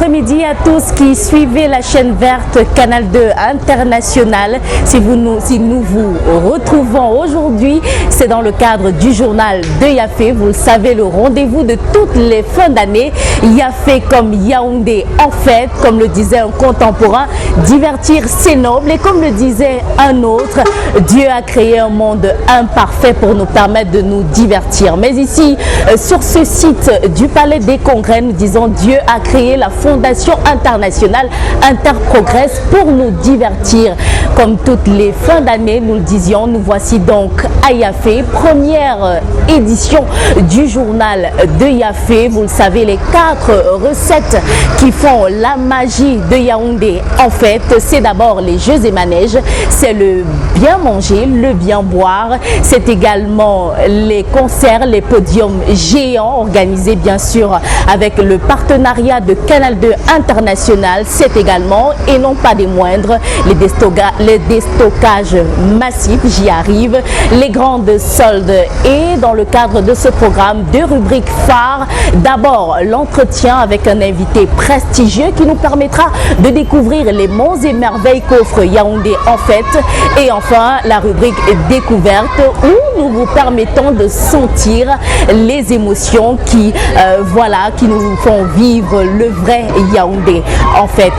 après-midi à tous qui suivez la chaîne verte Canal 2 International. Si nous vous retrouvons aujourd'hui, c'est dans le cadre du journal de Yafé. Vous le savez, le rendez-vous de toutes les fins d'année. Yafé comme Yaoundé en fête, comme le disait un contemporain, divertir c'est noble. Et comme le disait un autre, Dieu a créé un monde imparfait pour nous permettre de nous divertir. Mais ici, sur ce site du Palais des Congrès, nous disons Dieu a créé la Fondation internationale Interprogress pour nous divertir. Comme toutes les fins d'année, nous le disions, nous voici donc à Yafé, première édition du journal de Yafé. Vous le savez, les 4 recettes qui font la magie de Yaoundé en fait, c'est d'abord les jeux et manèges, c'est le bien manger, le bien boire, c'est également les concerts, les podiums géants organisés bien sûr avec le partenariat de Canal 2 International, c'est également, et non pas des moindres, les déstockages massifs, j'y arrive, les grandes soldes. Et dans le cadre de ce programme, 2 rubriques phares. D'abord, l'entretien avec un invité prestigieux qui nous permettra de découvrir les monts et merveilles qu'offre Yaoundé en fête. Et enfin, la rubrique découverte où nous vous permettons de sentir les émotions qui nous font vivre le vrai Yaoundé. En fait,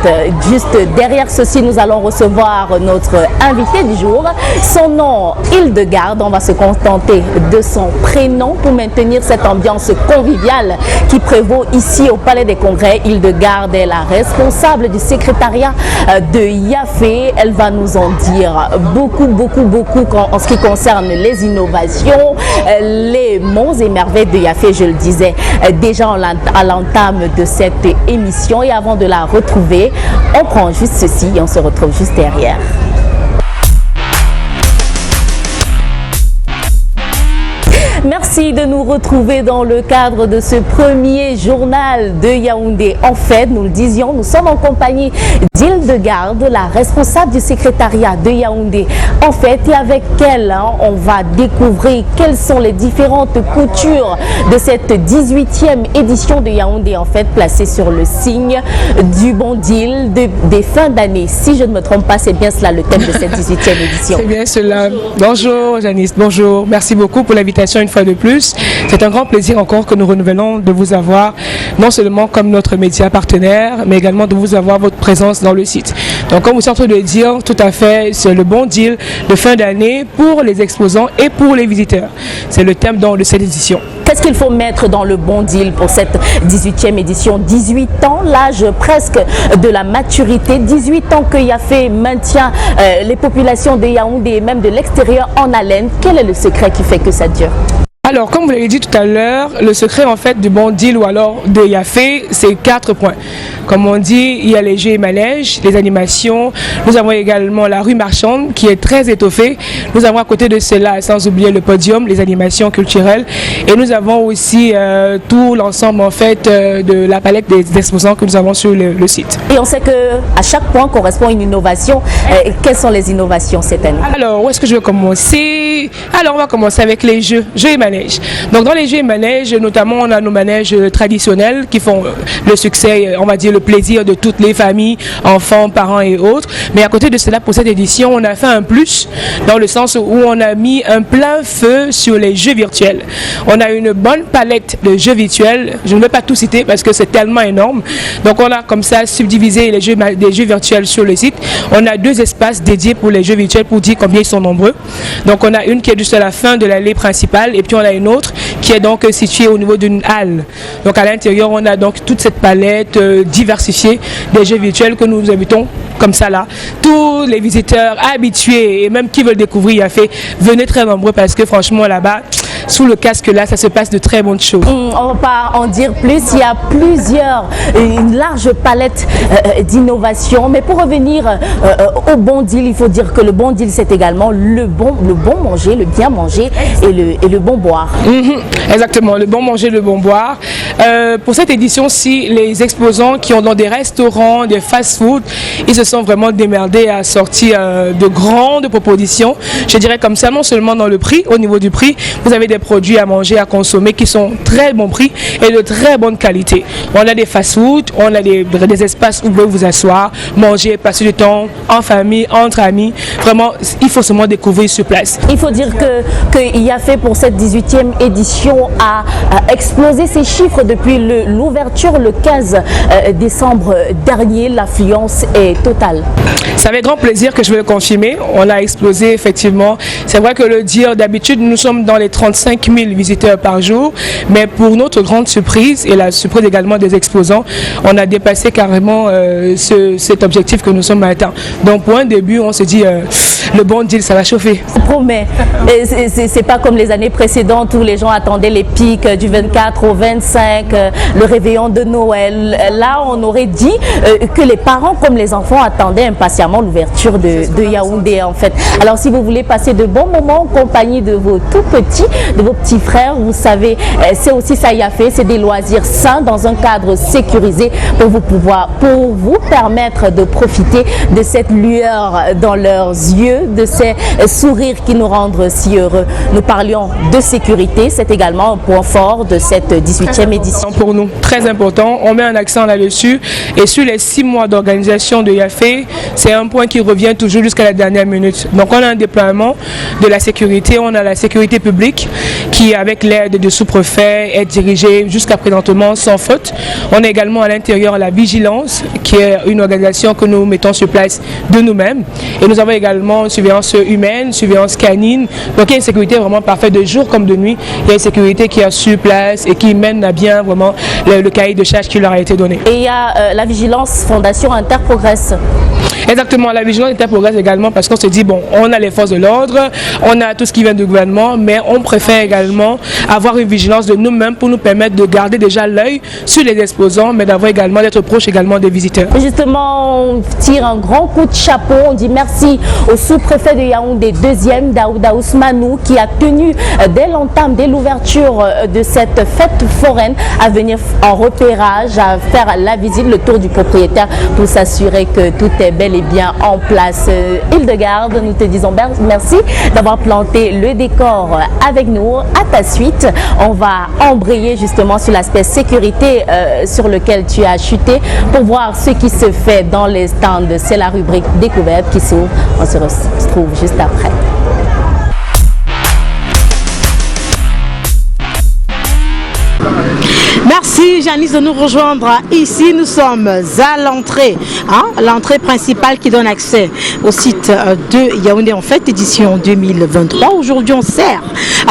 juste derrière ceci, nous allons recevoir notre invité du jour. Son nom, Hildegarde. On va se contenter de son prénom pour maintenir cette ambiance conviviale qui prévaut ici au Palais des Congrès. Hildegarde est la responsable du secrétariat de Yafé. Elle va nous en dire beaucoup en ce qui concerne les innovations, les monts et merveilles de Yafé, je le disais déjà à l'entame de cette émission. Et avant de la retrouver, on prend juste ceci et on se retrouve juste derrière. Merci de nous retrouver dans le cadre de ce premier journal de Yaoundé. En fait, nous le disions, nous sommes en compagnie d'Hildegarde, la responsable du secrétariat de Yaoundé. En fait, et avec elle, on va découvrir quelles sont les différentes coutures de cette 18e édition de Yaoundé, en fait, placée sur le signe du bon deal des fins d'année. Si je ne me trompe pas, c'est bien cela le thème de cette 18e édition. C'est bien cela. Bonjour Janice, bonjour. Merci beaucoup pour l'invitation une fois de plus. C'est un grand plaisir encore que nous renouvelons de vous avoir, non seulement comme notre média partenaire, mais également de vous avoir votre présence dans le site. Donc comme vous êtes en train de dire, tout à fait, c'est le bon deal de fin d'année pour les exposants et pour les visiteurs. C'est le thème de cette édition. Qu'est-ce qu'il faut mettre dans le bon deal pour cette 18e édition? 18 ans, l'âge presque de la maturité, 18 ans que Yafé maintient les populations de Yaoundé et même de l'extérieur en haleine. Quel est le secret qui fait que ça dure? Alors, comme vous l'avez dit tout à l'heure, le secret en fait du bon deal ou alors de Yafé, c'est 4 points. Comme on dit, il y a les jeux et manèges, les animations. Nous avons également la rue marchande qui est très étoffée. Nous avons à côté de cela, sans oublier le podium, les animations culturelles. Et nous avons aussi tout l'ensemble en fait de la palette des exposants que nous avons sur le site. Et on sait que à chaque point correspond une innovation. Quelles sont les innovations cette année? Alors, où est-ce que je vais commencer? Alors, on va commencer avec les jeux et manèges. Donc dans les jeux et manèges, notamment on a nos manèges traditionnels qui font le succès, on va dire le plaisir de toutes les familles, enfants, parents et autres. Mais à côté de cela, pour cette édition, on a fait un plus dans le sens où on a mis un plein feu sur les jeux virtuels. On a une bonne palette de jeux virtuels. Je ne vais pas tout citer parce que c'est tellement énorme. Donc on a comme ça subdivisé les jeux virtuels sur le site. On a 2 espaces dédiés pour les jeux virtuels pour dire combien ils sont nombreux. Donc on a une qui est juste à la fin de l'allée principale et puis on a une autre qui est donc située au niveau d'une halle. Donc à l'intérieur, on a donc toute cette palette diversifiée des jeux virtuels que nous invitons comme ça là. Tous les visiteurs habitués et même qui veulent découvrir Yafé, venez très nombreux parce que franchement là-bas, sous le casque là, ça se passe de très bonnes choses. On va pas en dire plus, il y a une large palette d'innovations. Mais pour revenir au bon deal, il faut dire que le bon deal c'est également le bon manger, le bien manger et le bon boire. Exactement, le bon manger, le bon boire. Pour cette édition-ci, les exposants qui ont dans des restaurants, des fast-food, ils se sont vraiment démerdés à sortir de grandes propositions. Je dirais comme ça, non seulement dans le prix, au niveau du prix, vous avez des des produits à manger, à consommer qui sont très bon prix et de très bonne qualité. On a des fast-food, on a des espaces où vous pouvez vous asseoir, manger, passer du temps en famille, entre amis. Vraiment, il faut seulement découvrir sur place. Il faut dire que Yafé pour cette 18e édition a explosé ses chiffres depuis l'ouverture le 15 décembre dernier. L'affluence est totale. C'est avec grand plaisir que je vais le confirmer. On a explosé effectivement. C'est vrai que le dire d'habitude, nous sommes dans les 35 000 visiteurs par jour, mais pour notre grande surprise et la surprise également des exposants, on a dépassé carrément cet objectif que nous sommes atteints. Donc pour un début, on se dit le bon deal, ça va chauffer. Je promets. C'est pas comme les années précédentes où les gens attendaient les pics du 24 au 25, le réveillon de Noël. Là, on aurait dit que les parents comme les enfants attendaient impatiemment l'ouverture de Yaoundé en fait. Alors si vous voulez passer de bons moments en compagnie de vos tout petits, de vos petits frères, vous savez, c'est aussi ça Yafé, c'est des loisirs sains dans un cadre sécurisé pour vous permettre de profiter de cette lueur dans leurs yeux, de ces sourires qui nous rendent si heureux. Nous parlions de sécurité, c'est également un point fort de cette 18e édition. Pour nous, très important, on met un accent là-dessus et sur les 6 mois d'organisation de Yafé, c'est un point qui revient toujours jusqu'à la dernière minute. Donc on a un déploiement de la sécurité, on a la sécurité publique qui avec l'aide de sous-préfets est dirigée jusqu'à présentement sans faute. On a également à l'intérieur la vigilance qui est une organisation que nous mettons sur place de nous-mêmes et nous avons également une surveillance humaine, surveillance canine. Donc il y a une sécurité vraiment parfaite de jour comme de nuit. Il y a une sécurité qui est sur place et qui mène à bien vraiment le cahier de charge qui leur a été donné. Et il y a la vigilance Fondation Interprogress. Exactement, la vigilance Interprogress également parce qu'on se dit, bon, on a les forces de l'ordre, on a tout ce qui vient du gouvernement, mais on préfère également avoir une vigilance de nous-mêmes pour nous permettre de garder déjà l'œil sur les exposants, mais d'avoir également d'être proche également des visiteurs. Justement, on tire un grand coup de chapeau, on dit merci au sous-préfet de Yaoundé 2e, Daouda Ousmanou, qui a tenu dès l'entame, dès l'ouverture de cette fête foraine, à venir en repérage, à faire la visite, le tour du propriétaire pour s'assurer que tout est bel et bien en place. Hildegarde, nous te disons merci d'avoir planté le décor avec nous. À ta suite, on va embrayer justement sur l'aspect sécurité sur lequel tu as chuté pour voir ce qui se fait dans les stands. C'est la rubrique découverte qui s'ouvre. On se retrouve juste après. Merci Janice de nous rejoindre. Ici nous sommes à l'entrée, l'entrée principale qui donne accès au site de Yaoundé en fête édition 2023. Aujourd'hui on sert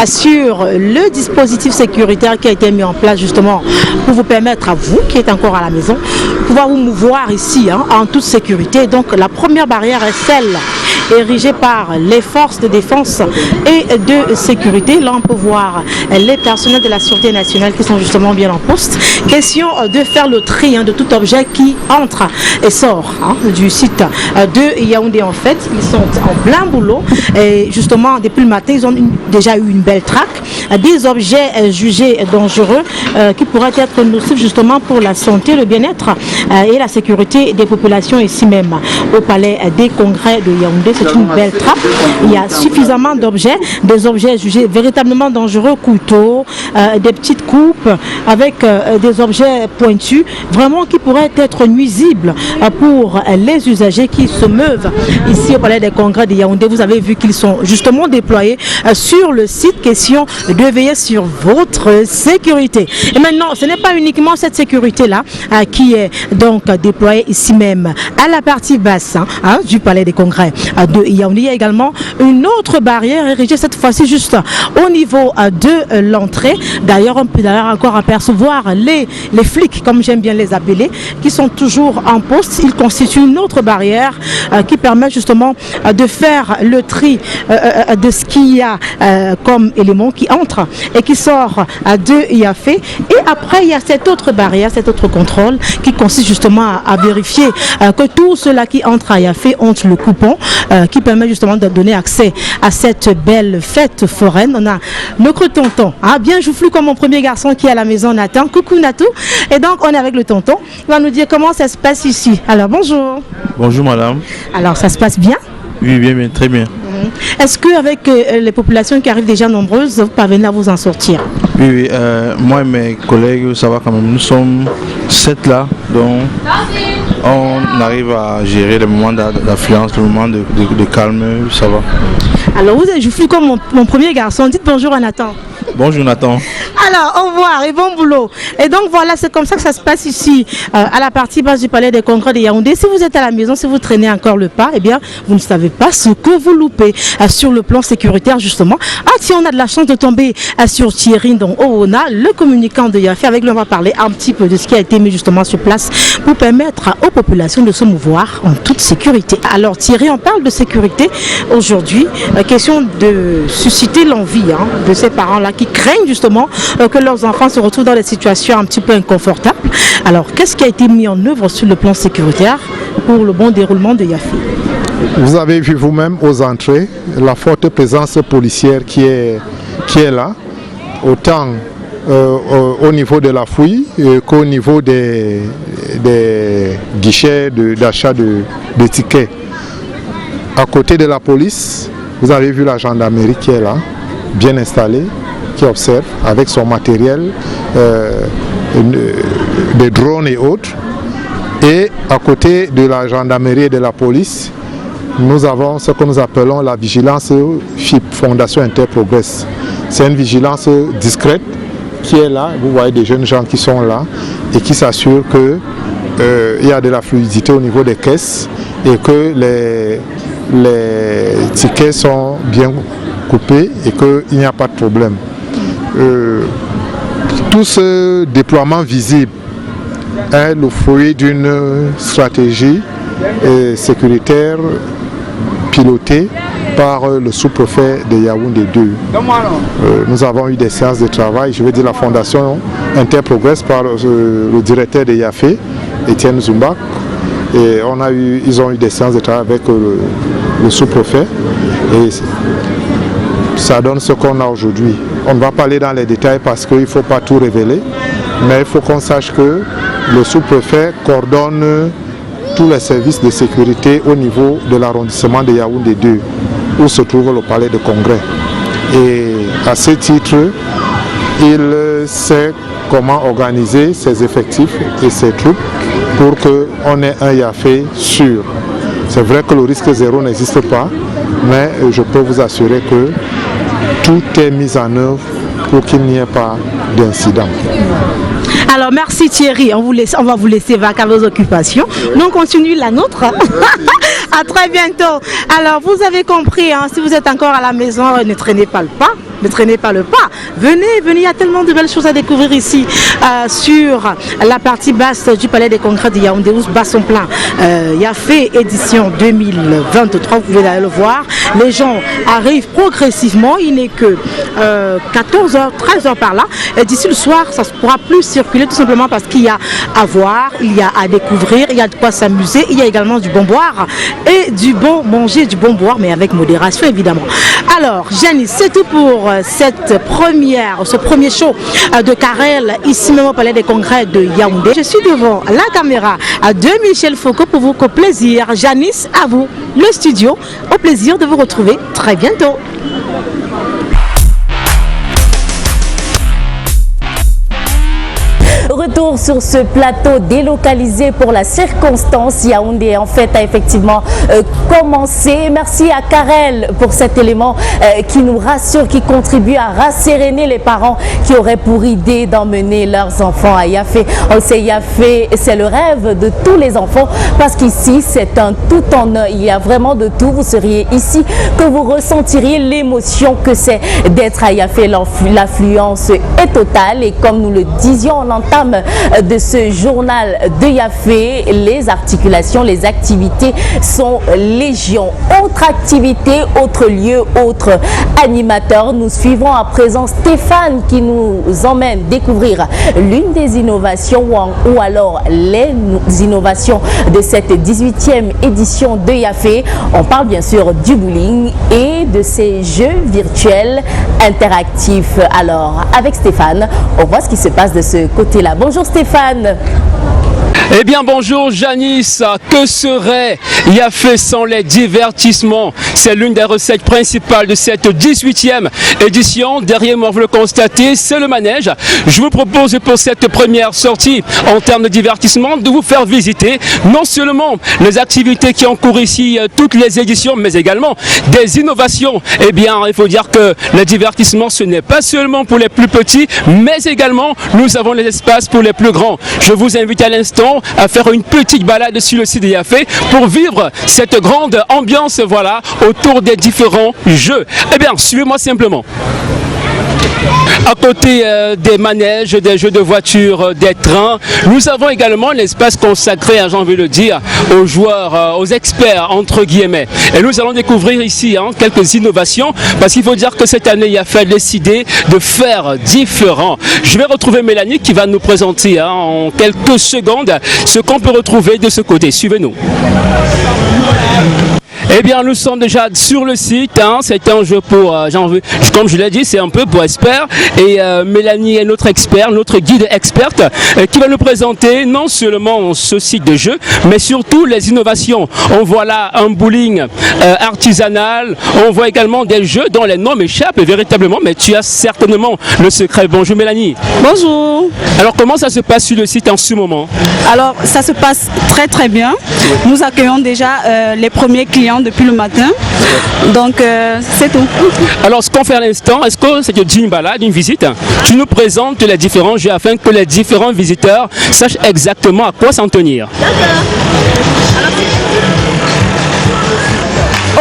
sur le dispositif sécuritaire qui a été mis en place justement pour vous permettre à vous qui êtes encore à la maison de pouvoir vous mouvoir ici en toute sécurité. Donc la première barrière est celle érigée par les forces de défense et de sécurité. Là on peut voir les personnels de la Sûreté nationale qui sont justement bien en poste. Question de faire le tri de tout objet qui entre et sort du site de Yaoundé en fait. Ils sont en plein boulot et justement depuis le matin ils ont déjà eu une belle traque des objets jugés dangereux qui pourraient être nocifs justement pour la santé, le bien-être et la sécurité des populations ici même au palais des congrès de Yaoundé. C'est une belle trappe. Il y a suffisamment d'objets, des objets jugés véritablement dangereux, couteaux, des petites coupes avec des objets pointus, vraiment qui pourraient être nuisibles pour les usagers qui se meuvent ici au palais des congrès de Yaoundé. Vous avez vu qu'ils sont justement déployés sur le site, question de veiller sur votre sécurité. Et maintenant, ce n'est pas uniquement cette sécurité-là qui est donc déployée ici même à la partie basse du palais des congrès de Yaoundé. Il y a également une autre barrière érigée cette fois-ci juste au niveau de l'entrée. D'ailleurs, on peut encore apercevoir les flics, comme j'aime bien les appeler, qui sont toujours en poste. Ils constituent une autre barrière qui permet justement de faire le tri de ce qu'il y a comme élément qui entre et qui sort de Yafé. Et après, il y a cette autre barrière, cet autre contrôle qui consiste justement à vérifier que tous ceux-là qui entrent à Yafé ont le coupon qui permet justement de donner accès à cette belle fête foraine. On a notre tonton, bien joufflu comme mon premier garçon qui est à la maison, Nathan. Coucou Natou. Et donc on est avec le tonton. Il va nous dire comment ça se passe ici. Alors bonjour. Bonjour madame. Alors ça se passe bien? Oui, bien, très bien. Est-ce qu'avec les populations qui arrivent déjà nombreuses, vous parvenez à vous en sortir? Oui, moi et mes collègues, ça va quand même. Nous sommes 7 là, donc on arrive à gérer les moments d'affluence, les moments de calme, ça va. Alors vous êtes joufflu comme mon premier garçon. Dites bonjour à Nathan. Bonjour Nathan. Alors, au revoir et bon boulot. Et donc voilà, c'est comme ça que ça se passe ici, à la partie basse du palais des congrès de Yaoundé. Si vous êtes à la maison, si vous traînez encore le pas, eh bien, vous ne savez pas ce que vous loupez sur le plan sécuritaire, justement. Ah, tiens, on a de la chance de tomber sur Thierry Ndong-Oona, le communicant de Yafé. Avec lui, on va parler un petit peu de ce qui a été mis justement sur place pour permettre aux populations de se mouvoir en toute sécurité. Alors, Thierry, on parle de sécurité aujourd'hui. Question de susciter l'envie de ces parents-là qui craignent justement que leurs enfants se retrouvent dans des situations un petit peu inconfortables. Alors, qu'est-ce qui a été mis en œuvre sur le plan sécuritaire pour le bon déroulement de Yafé? Vous avez vu vous-même aux entrées la forte présence policière qui est là, autant au niveau de la fouille qu'au niveau des guichets d'achat de tickets. À côté de la police, vous avez vu la gendarmerie qui est là, bien installée, qui observe avec son matériel, des drones et autres. Et à côté de la gendarmerie et de la police, nous avons ce que nous appelons la vigilance FIP, Fondation Interprogress. C'est une vigilance discrète qui est là. Vous voyez des jeunes gens qui sont là et qui s'assurent qu'il y a de la fluidité au niveau des caisses et que les tickets sont bien coupés et qu'il n'y a pas de problème. Tout ce déploiement visible est le fruit d'une stratégie sécuritaire pilotée par le sous-préfet de Yaoundé 2. Nous avons eu des séances de travail, je veux dire la Fondation Interprogress par le directeur de Yafé, Étienne Zoumbak. Et ils ont eu des séances de travail avec le sous-préfet. Et ça donne ce qu'on a aujourd'hui. On ne va pas aller dans les détails parce qu'il ne faut pas tout révéler, mais il faut qu'on sache que le sous-préfet coordonne tous les services de sécurité au niveau de l'arrondissement de Yaoundé 2, où se trouve le palais de congrès. Et à ce titre, il sait comment organiser ses effectifs et ses troupes pour qu'on ait un Yafé sûr. C'est vrai que le risque zéro n'existe pas, mais je peux vous assurer que tout est mis en œuvre pour qu'il n'y ait pas d'incident. Alors merci Thierry, on va vous laisser vaquer à vos occupations. Nous on continue la nôtre. À très bientôt. Alors vous avez compris, si vous êtes encore à la maison, ne traînez pas le pas. Ne traînez pas le pas. Venez, il y a tellement de belles choses à découvrir ici sur la partie basse du palais des congrès de Yaoundé, où bas son plein. Yafé édition 2023, vous pouvez aller le voir. Les gens arrivent progressivement, il n'est que 14h, 13h par là. D'ici le soir, ça ne pourra plus circuler tout simplement parce qu'il y a à voir, il y a à découvrir, il y a de quoi s'amuser, il y a également du bon boire et du bon manger, du bon boire, mais avec modération évidemment. Alors, Janice, c'est tout pour ce premier show de Karel, ici même au Palais des Congrès de Yaoundé. Je suis devant la caméra de Michel Foucault pour vous qu'au plaisir. Janice, à vous, le studio. Au plaisir de vous retrouver très bientôt. Retour sur ce plateau délocalisé pour la circonstance. Yaoundé en fait a effectivement commencé. Merci à Karel pour cet élément qui nous rassure, qui contribue à rasséréner les parents qui auraient pour idée d'emmener leurs enfants à Yafé. On sait, Yafé, c'est le rêve de tous les enfants parce qu'ici c'est un tout en un. Il y a vraiment de tout. Vous seriez ici que vous ressentiriez l'émotion que c'est d'être à Yafé. L'affluence est totale et comme nous le disions en entame de ce journal de Yafé, les articulations, les activités sont légion. Autre activité, autre lieu, autre animateur. Nous suivons à présent Stéphane qui nous emmène découvrir l'une des innovations ou alors les innovations de cette 18e édition de Yafé. On parle bien sûr du bowling et de ces jeux virtuels interactifs. Alors, avec Stéphane, on voit ce qui se passe de ce côté-là. Bonjour Stéphane. Eh bien bonjour Janice, que serait Yafé sans les divertissements? C'est l'une des recettes principales de cette 18e édition. Derrière moi, vous le constatez, c'est le manège. Je vous propose pour cette première sortie en termes de divertissement de vous faire visiter non seulement les activités qui encourent ici toutes les éditions, mais également des innovations. Eh bien, il faut dire que le divertissement, ce n'est pas seulement pour les plus petits, mais également nous avons les espaces pour les plus grands. Je vous invite à l'instant à faire une petite balade sur le site de Yafé pour vivre cette grande ambiance, voilà, autour des différents jeux. Eh bien, suivez-moi simplement. À côté des manèges, des jeux de voitures, des trains, nous avons également l'espace consacré, j'ai envie de le dire, aux joueurs, aux experts, entre guillemets. Et nous allons découvrir ici quelques innovations, parce qu'il faut dire que cette année, Yafé a décidé de faire différent. Je vais retrouver Mélanie qui va nous présenter en quelques secondes ce qu'on peut retrouver de ce côté. Suivez-nous. Eh bien, nous sommes déjà sur le site. C'est un jeu pour, comme je l'ai dit, c'est un peu pour experts. Et Mélanie est notre expert, notre guide experte, qui va nous présenter non seulement ce site de jeu, mais surtout les innovations. On voit là un bowling artisanal. On voit également des jeux dont les noms m'échappent véritablement, mais tu as certainement le secret. Bonjour Mélanie. Bonjour. Alors, comment ça se passe sur le site en ce moment? Alors, ça se passe très très bien. Nous accueillons déjà les premiers clients depuis le matin. Donc, c'est tout. Alors, ce qu'on fait à l'instant, est-ce que c'est une balade, une visite? Tu nous présentes les différents jeux afin que les différents visiteurs sachent exactement à quoi s'en tenir.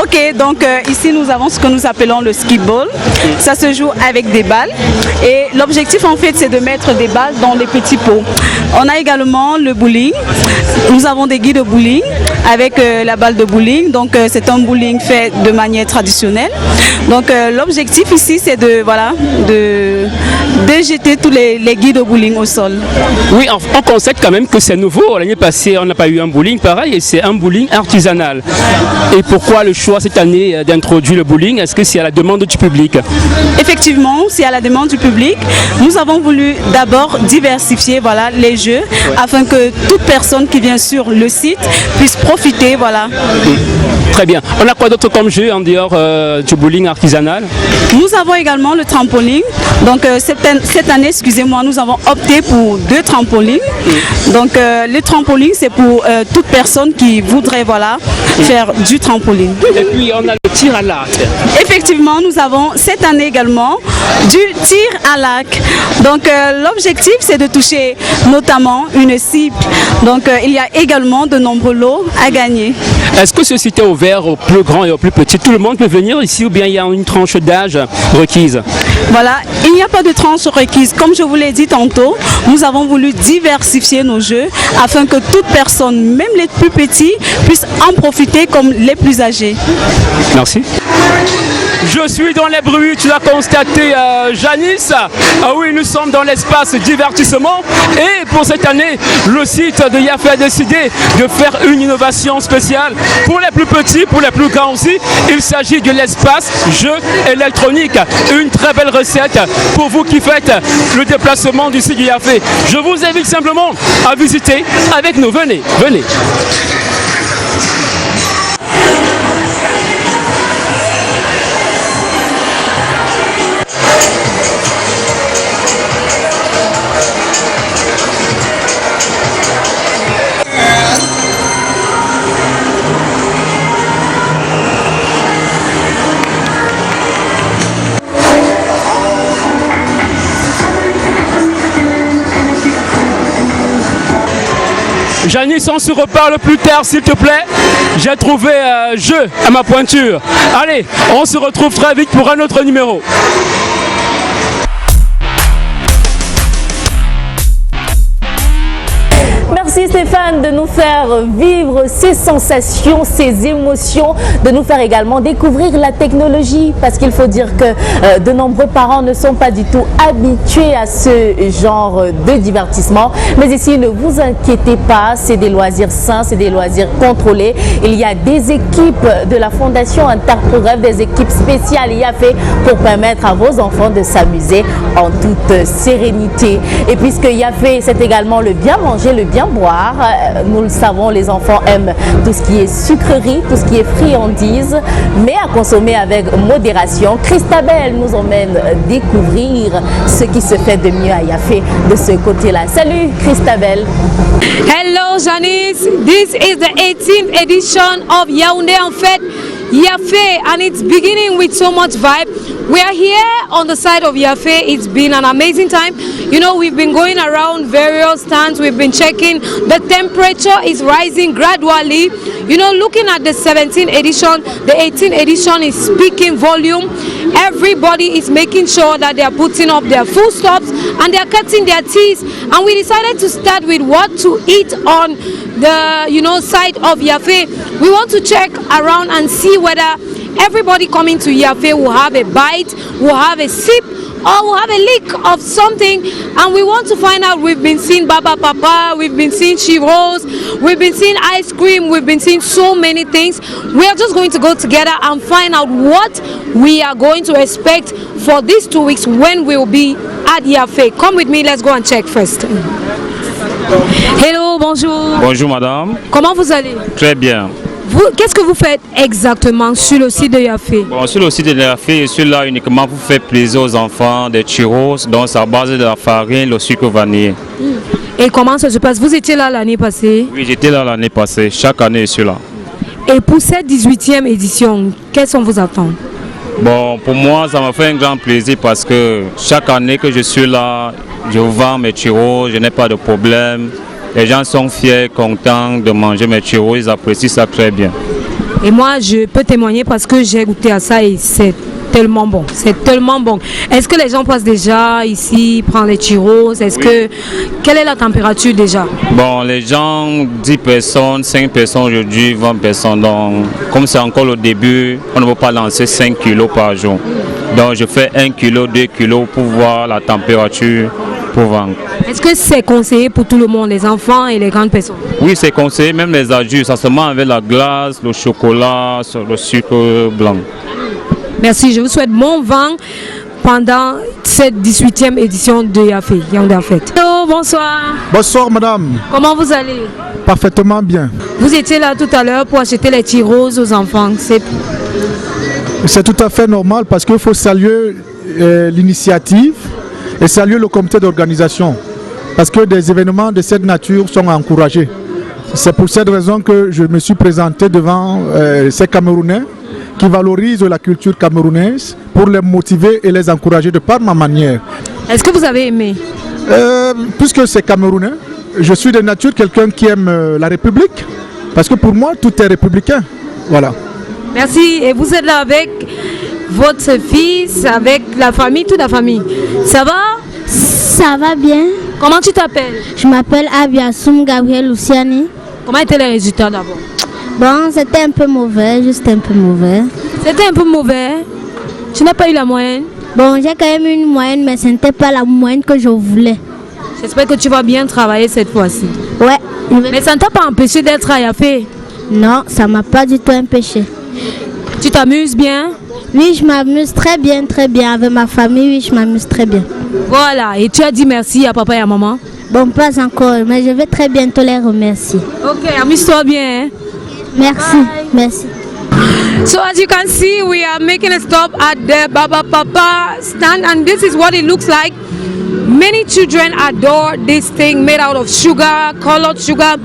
Ok, donc ici nous avons ce que nous appelons le skee-ball. Ça se joue avec des balles et l'objectif en fait c'est de mettre des balles dans les petits pots. On a également le bowling. Nous avons des guides de bowling avec la balle de bowling. Donc c'est un bowling fait de manière traditionnelle. Donc l'objectif ici c'est de jeter tous les guides de bowling au sol. Oui, on constate quand même que c'est nouveau. L'année passée on n'a pas eu un bowling pareil et c'est un bowling artisanal. Et pourquoi le choix cette année d'introduire le bowling? Est-ce que c'est à la demande du public? Effectivement, c'est à la demande du public. Nous avons voulu d'abord diversifier les jeux afin que toute personne qui vient sur le site puisse profiter. Très bien. On a quoi d'autre comme jeu en dehors du bowling artisanal? Nous avons également le trampoline. Donc cette année, excusez-moi, nous avons opté pour 2 trampolines. Donc le trampoline, c'est pour toute personne qui voudrait faire du trampoline. Et puis on a le tir à l'arc. Effectivement, nous avons cette année également du tir à l'arc. Donc l'objectif c'est de toucher notamment une cible. Donc il y a également de nombreux lots à gagner. Est-ce que ce site est ouvert aux plus grands et aux plus petits? Tout le monde peut venir ici ou bien il y a une tranche d'âge requise? Voilà, il n'y a pas de tranche requise. Comme je vous l'ai dit tantôt, nous avons voulu diversifier nos jeux afin que toute personne, même les plus petits, puissent en profiter comme les plus âgés. Merci. Je suis dans les bruits, tu l'as constaté Janice. Ah oui, nous sommes dans l'espace divertissement et pour cette année, le site de Yafé a décidé de faire une innovation spéciale pour les plus petits, pour les plus grands aussi. Il s'agit de l'espace jeu électronique. Une très belle recette pour vous qui faites le déplacement du site de Yafé. Je vous invite simplement à visiter avec nous. Venez, venez. Janice, on se reparle plus tard s'il te plaît. J'ai trouvé jeu à ma pointure. Allez, on se retrouve très vite pour un autre numéro. Merci Stéphane de nous faire vivre ces sensations, ces émotions, de nous faire également découvrir la technologie parce qu'il faut dire que de nombreux parents ne sont pas du tout habitués à ce genre de divertissement. Mais ici, ne vous inquiétez pas, c'est des loisirs sains, c'est des loisirs contrôlés. Il y a des équipes de la Fondation Interprogrève, des équipes spéciales Yafé pour permettre à vos enfants de s'amuser en toute sérénité. Et puisque Yafé, c'est également le bien manger, le bien boire, savoir. Nous le savons, les enfants aiment tout ce qui est sucrerie, tout ce qui est friandise, mais à consommer avec modération. Christabel nous emmène découvrir ce qui se fait de mieux à Yafé de ce côté-là. Salut Christabel. Hello Janice, this is the 18th edition of Yaoundé en fait Yafé, and it's beginning with so much vibe. We are here on the side of Yafé. It's been an amazing time. You know, we've been going around various stands. We've been checking. The temperature is rising gradually. You know, looking at the 17th edition, the 18th edition is speaking volume. Everybody is making sure that they are putting up their full stops and they are cutting their teeth. And we decided to start with what to eat on the, you know, side of Yafé. We want to check around and see whether everybody coming to Yafé will have a bite, will have a sip, or will have a lick of something. And we want to find out. We've been seeing Baba Papa, we've been seeing churros, we've been seeing ice cream, we've been seeing so many things. We are just going to go together and find out what we are going to expect for these 2 weeks when we will be at Yafé. Come with me, let's go and check first. Hello, bonjour. Bonjour madame. Comment vous allez? Très bien. Qu'est-ce que vous faites exactement sur le site de Yafé? Bon, sur le site de Yafé, je suis là uniquement pour faire plaisir aux enfants, des churros, donc c'est à base de la farine, le sucre vanillé. Et comment ça se passe? Vous étiez là l'année passée? Oui, j'étais là l'année passée. Chaque année, je suis là. Et pour cette 18e édition, quelles sont vos attentes? Bon, pour moi, ça m'a fait un grand plaisir parce que chaque année que je suis là, je vends mes churros, je n'ai pas de problème. Les gens sont fiers, contents de manger mes churros, ils apprécient ça très bien. Et moi, je peux témoigner parce que j'ai goûté à ça et c'est tellement bon. C'est tellement bon. Est-ce que les gens passent déjà ici, prennent les churros? Quelle est la température déjà? Bon, les gens, 10 personnes, 5 personnes aujourd'hui, 20 personnes. Donc, comme c'est encore le début, on ne peut pas lancer 5 kilos par jour. Donc, je fais 1 kilo, 2 kilos pour voir la température pour vendre. Est-ce que c'est conseillé pour tout le monde, les enfants et les grandes personnes? Oui, c'est conseillé, même les adultes. Ça se mange avec la glace, le chocolat, le sucre blanc. Merci, je vous souhaite bon vent pendant cette 18e édition de Yafé, Yaoundé en fait. Hello, bonsoir. Bonsoir madame. Comment vous allez? Parfaitement bien. Vous étiez là tout à l'heure pour acheter les churros aux enfants. C'est tout à fait normal parce qu'il faut saluer l'initiative et saluer le comité d'organisation parce que des événements de cette nature sont encouragés. C'est pour cette raison que je me suis présenté devant ces Camerounais qui valorisent la culture camerounaise pour les motiver et les encourager de par ma manière. Est-ce que vous avez aimé? Puisque c'est Camerounais, je suis de nature quelqu'un qui aime la République parce que pour moi tout est républicain. Voilà. Merci. Et vous êtes là avec votre fils, avec la famille, toute la famille. Ça va? Ça va bien. Comment tu t'appelles? Je m'appelle Abiassoum Gabriel Luciani. Comment étaient les résultats d'abord? Bon, c'était un peu mauvais, juste un peu mauvais. C'était un peu mauvais? Tu n'as pas eu la moyenne? Bon, j'ai quand même une moyenne, mais ce n'était pas la moyenne que je voulais. J'espère que tu vas bien travailler cette fois-ci. Ouais. Mais ça ne t'a pas empêché d'être à Yafé? Non, ça ne m'a pas du tout empêché. Tu t'amuses bien? Oui, je m'amuse très bien, avec ma famille, oui, je m'amuse très bien. Voilà, et tu as dit merci à papa et à maman? Bon, pas encore, mais je vais très bientôt les remercier. Ok, amuse-toi bien. Hein? Merci, bye. Merci. So as you can see, we are making a stop at the Baba Papa stand and this is what it looks like. Many children adore this thing made out of sugar, colored sugar.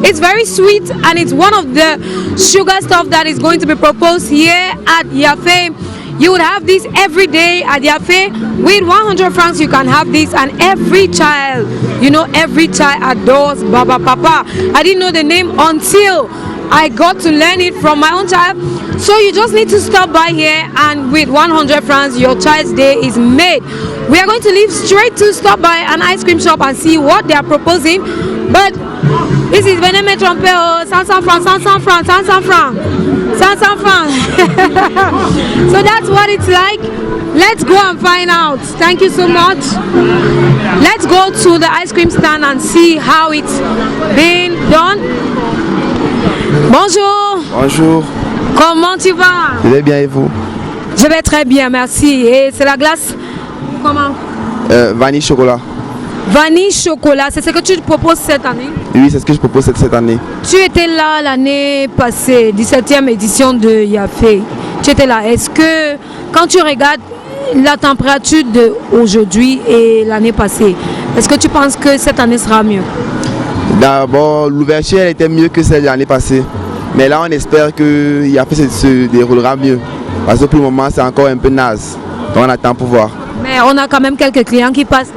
It's very sweet and it's one of the sugar stuff that is going to be proposed here at Yafé. You would have this every day at Yafé. With 100 francs you can have this and every child, you know, every child adores Baba Papa. I didn't know the name until I got to learn it from my own child. So you just need to stop by here and with 100 francs your child's day is made. We are going to leave straight to stop by an ice cream shop and see what they are proposing. But this is Beneme Trompeo, 500 francs, 500 francs, 500 francs, 500 francs. So that's what it's like. Let's go and find out. Thank you so much. Let's go to the ice cream stand and see how it's being done. Bonjour. Bonjour. Comment tu vas? Je vais bien et vous? Je vais très bien, merci. Et c'est la glace comment? Vanille chocolat. Vanille chocolat, c'est ce que tu proposes cette année? Oui, c'est ce que je propose cette année. Tu étais là l'année passée, 17e édition de Yafé. Tu étais là. Est-ce que quand tu regardes la température d'aujourd'hui et l'année passée, est-ce que tu penses que cette année sera mieux? D'abord, l'ouverture elle était mieux que celle de l'année passée. Mais là, on espère que Yafé se déroulera mieux. Parce que pour le moment, c'est encore un peu naze. Donc on attend pour voir. Mais on a quand même quelques clients qui passent.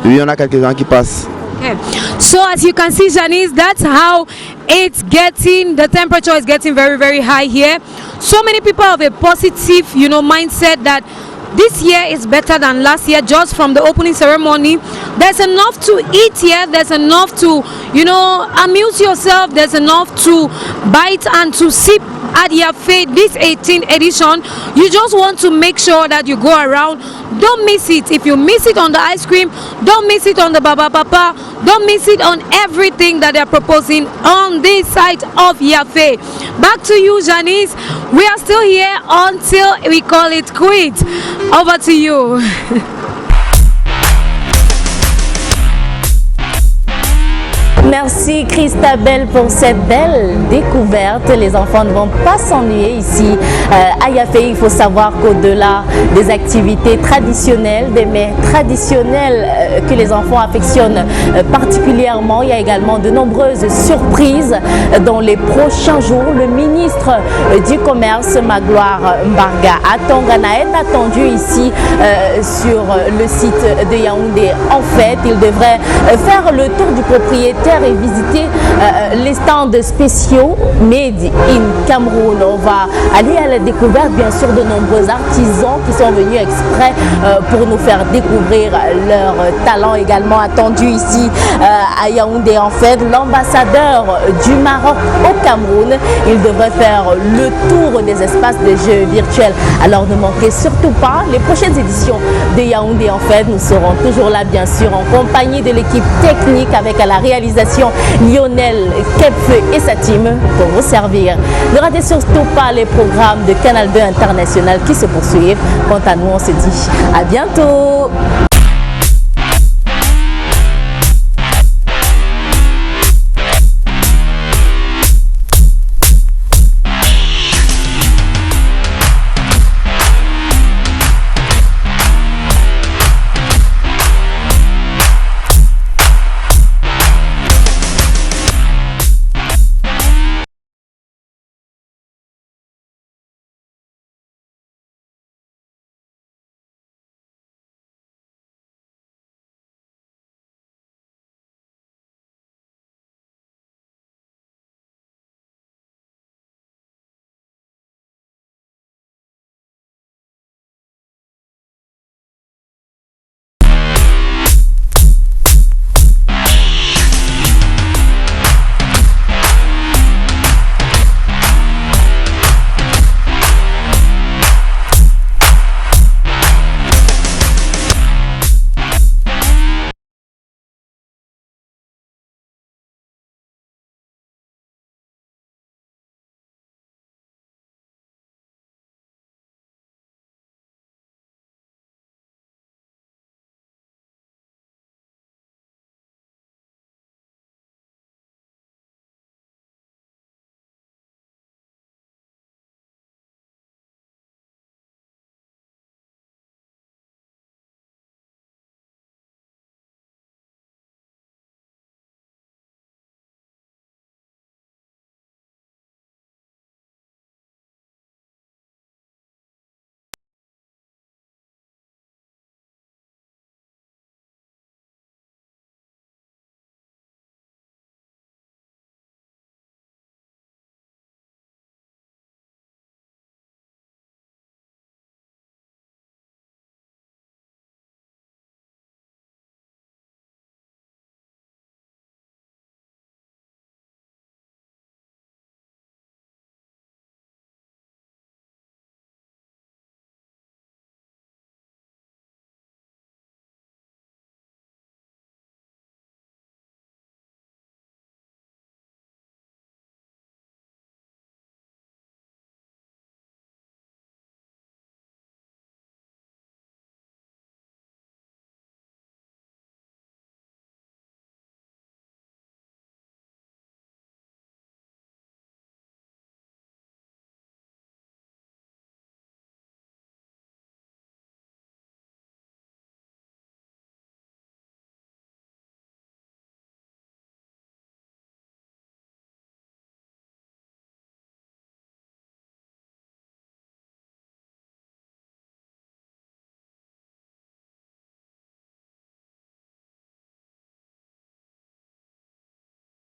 Oui, on a quelques gens qui passent. Okay. So as you can see, Janice, that's how it's getting, the temperature is getting very, very high here. So many people have a positive, mindset that this year is better than last year just from the opening ceremony. There's enough to eat here. There's enough to, amuse yourself. There's enough to bite and to sip at Yafé, this 18th edition. You just want to make sure that you go around. Don't miss it. If you miss it on the ice cream, don't miss it on the Baba Papa. Don't miss it on everything that they're proposing on this side of Yafé. Back to you, Janice. We are still here until we call it quits. Over to you. Merci Christabel pour cette belle découverte. Les enfants ne vont pas s'ennuyer ici à Yafé. Il faut savoir qu'au-delà des activités traditionnelles, des mets traditionnels que les enfants affectionnent particulièrement, il y a également de nombreuses surprises dans les prochains jours. Le ministre du Commerce, Magloire Mbarga Atongana, est attendu ici sur le site de Yaoundé. En fait, il devrait faire le tour du propriétaire et visiter les stands spéciaux Made in Cameroun. On va aller à la découverte bien sûr de nombreux artisans qui sont venus exprès pour nous faire découvrir leur talent, également attendu ici à Yaoundé. En fait, l'ambassadeur du Maroc au Cameroun, il devrait faire le tour des espaces de jeux virtuels. Alors ne manquez surtout pas les prochaines éditions de Yaoundé. En fait, nous serons toujours là bien sûr en compagnie de l'équipe technique avec à la réalisation Lionel, Kepfeu et sa team pour vous servir. Ne ratez surtout pas les programmes de Canal 2 International qui se poursuivent. Quant à nous, on se dit à bientôt.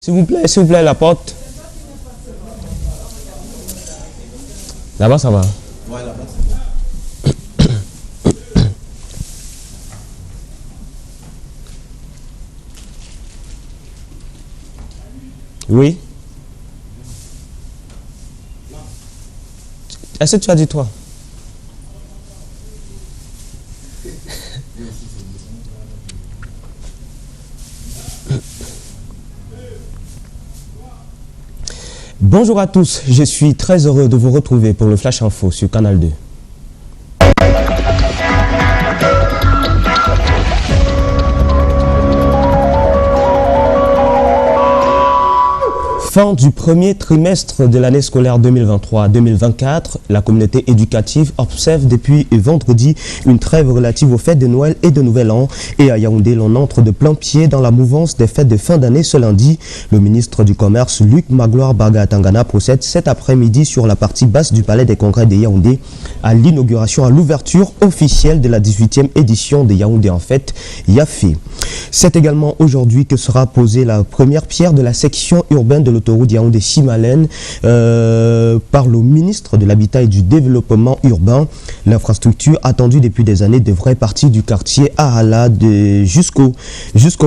S'il vous plaît, la porte. Là-bas, ça va. Ouais, là-bas, c'est bon. Oui. Est-ce que tu as dit toi? Bonjour à tous, je suis très heureux de vous retrouver pour le Flash Info sur Canal 2. Fin du premier trimestre de l'année scolaire 2023-2024, la communauté éducative observe depuis vendredi une trêve relative aux fêtes de Noël et de Nouvel An. Et à Yaoundé, l'on entre de plein pied dans la mouvance des fêtes de fin d'année ce lundi. Le ministre du Commerce, Luc Magloire Barga-Tangana, procède cet après-midi sur la partie basse du palais des congrès de Yaoundé à l'inauguration, à l'ouverture officielle de la 18e édition de Yaoundé en fête, Yafé. C'est également aujourd'hui que sera posée la première pierre de la section urbaine de l'autoroute Yaoundé-Simalène par le ministre de l'Habitat et du Développement urbain. L'infrastructure attendue depuis des années devrait partir du quartier Ahala jusqu'au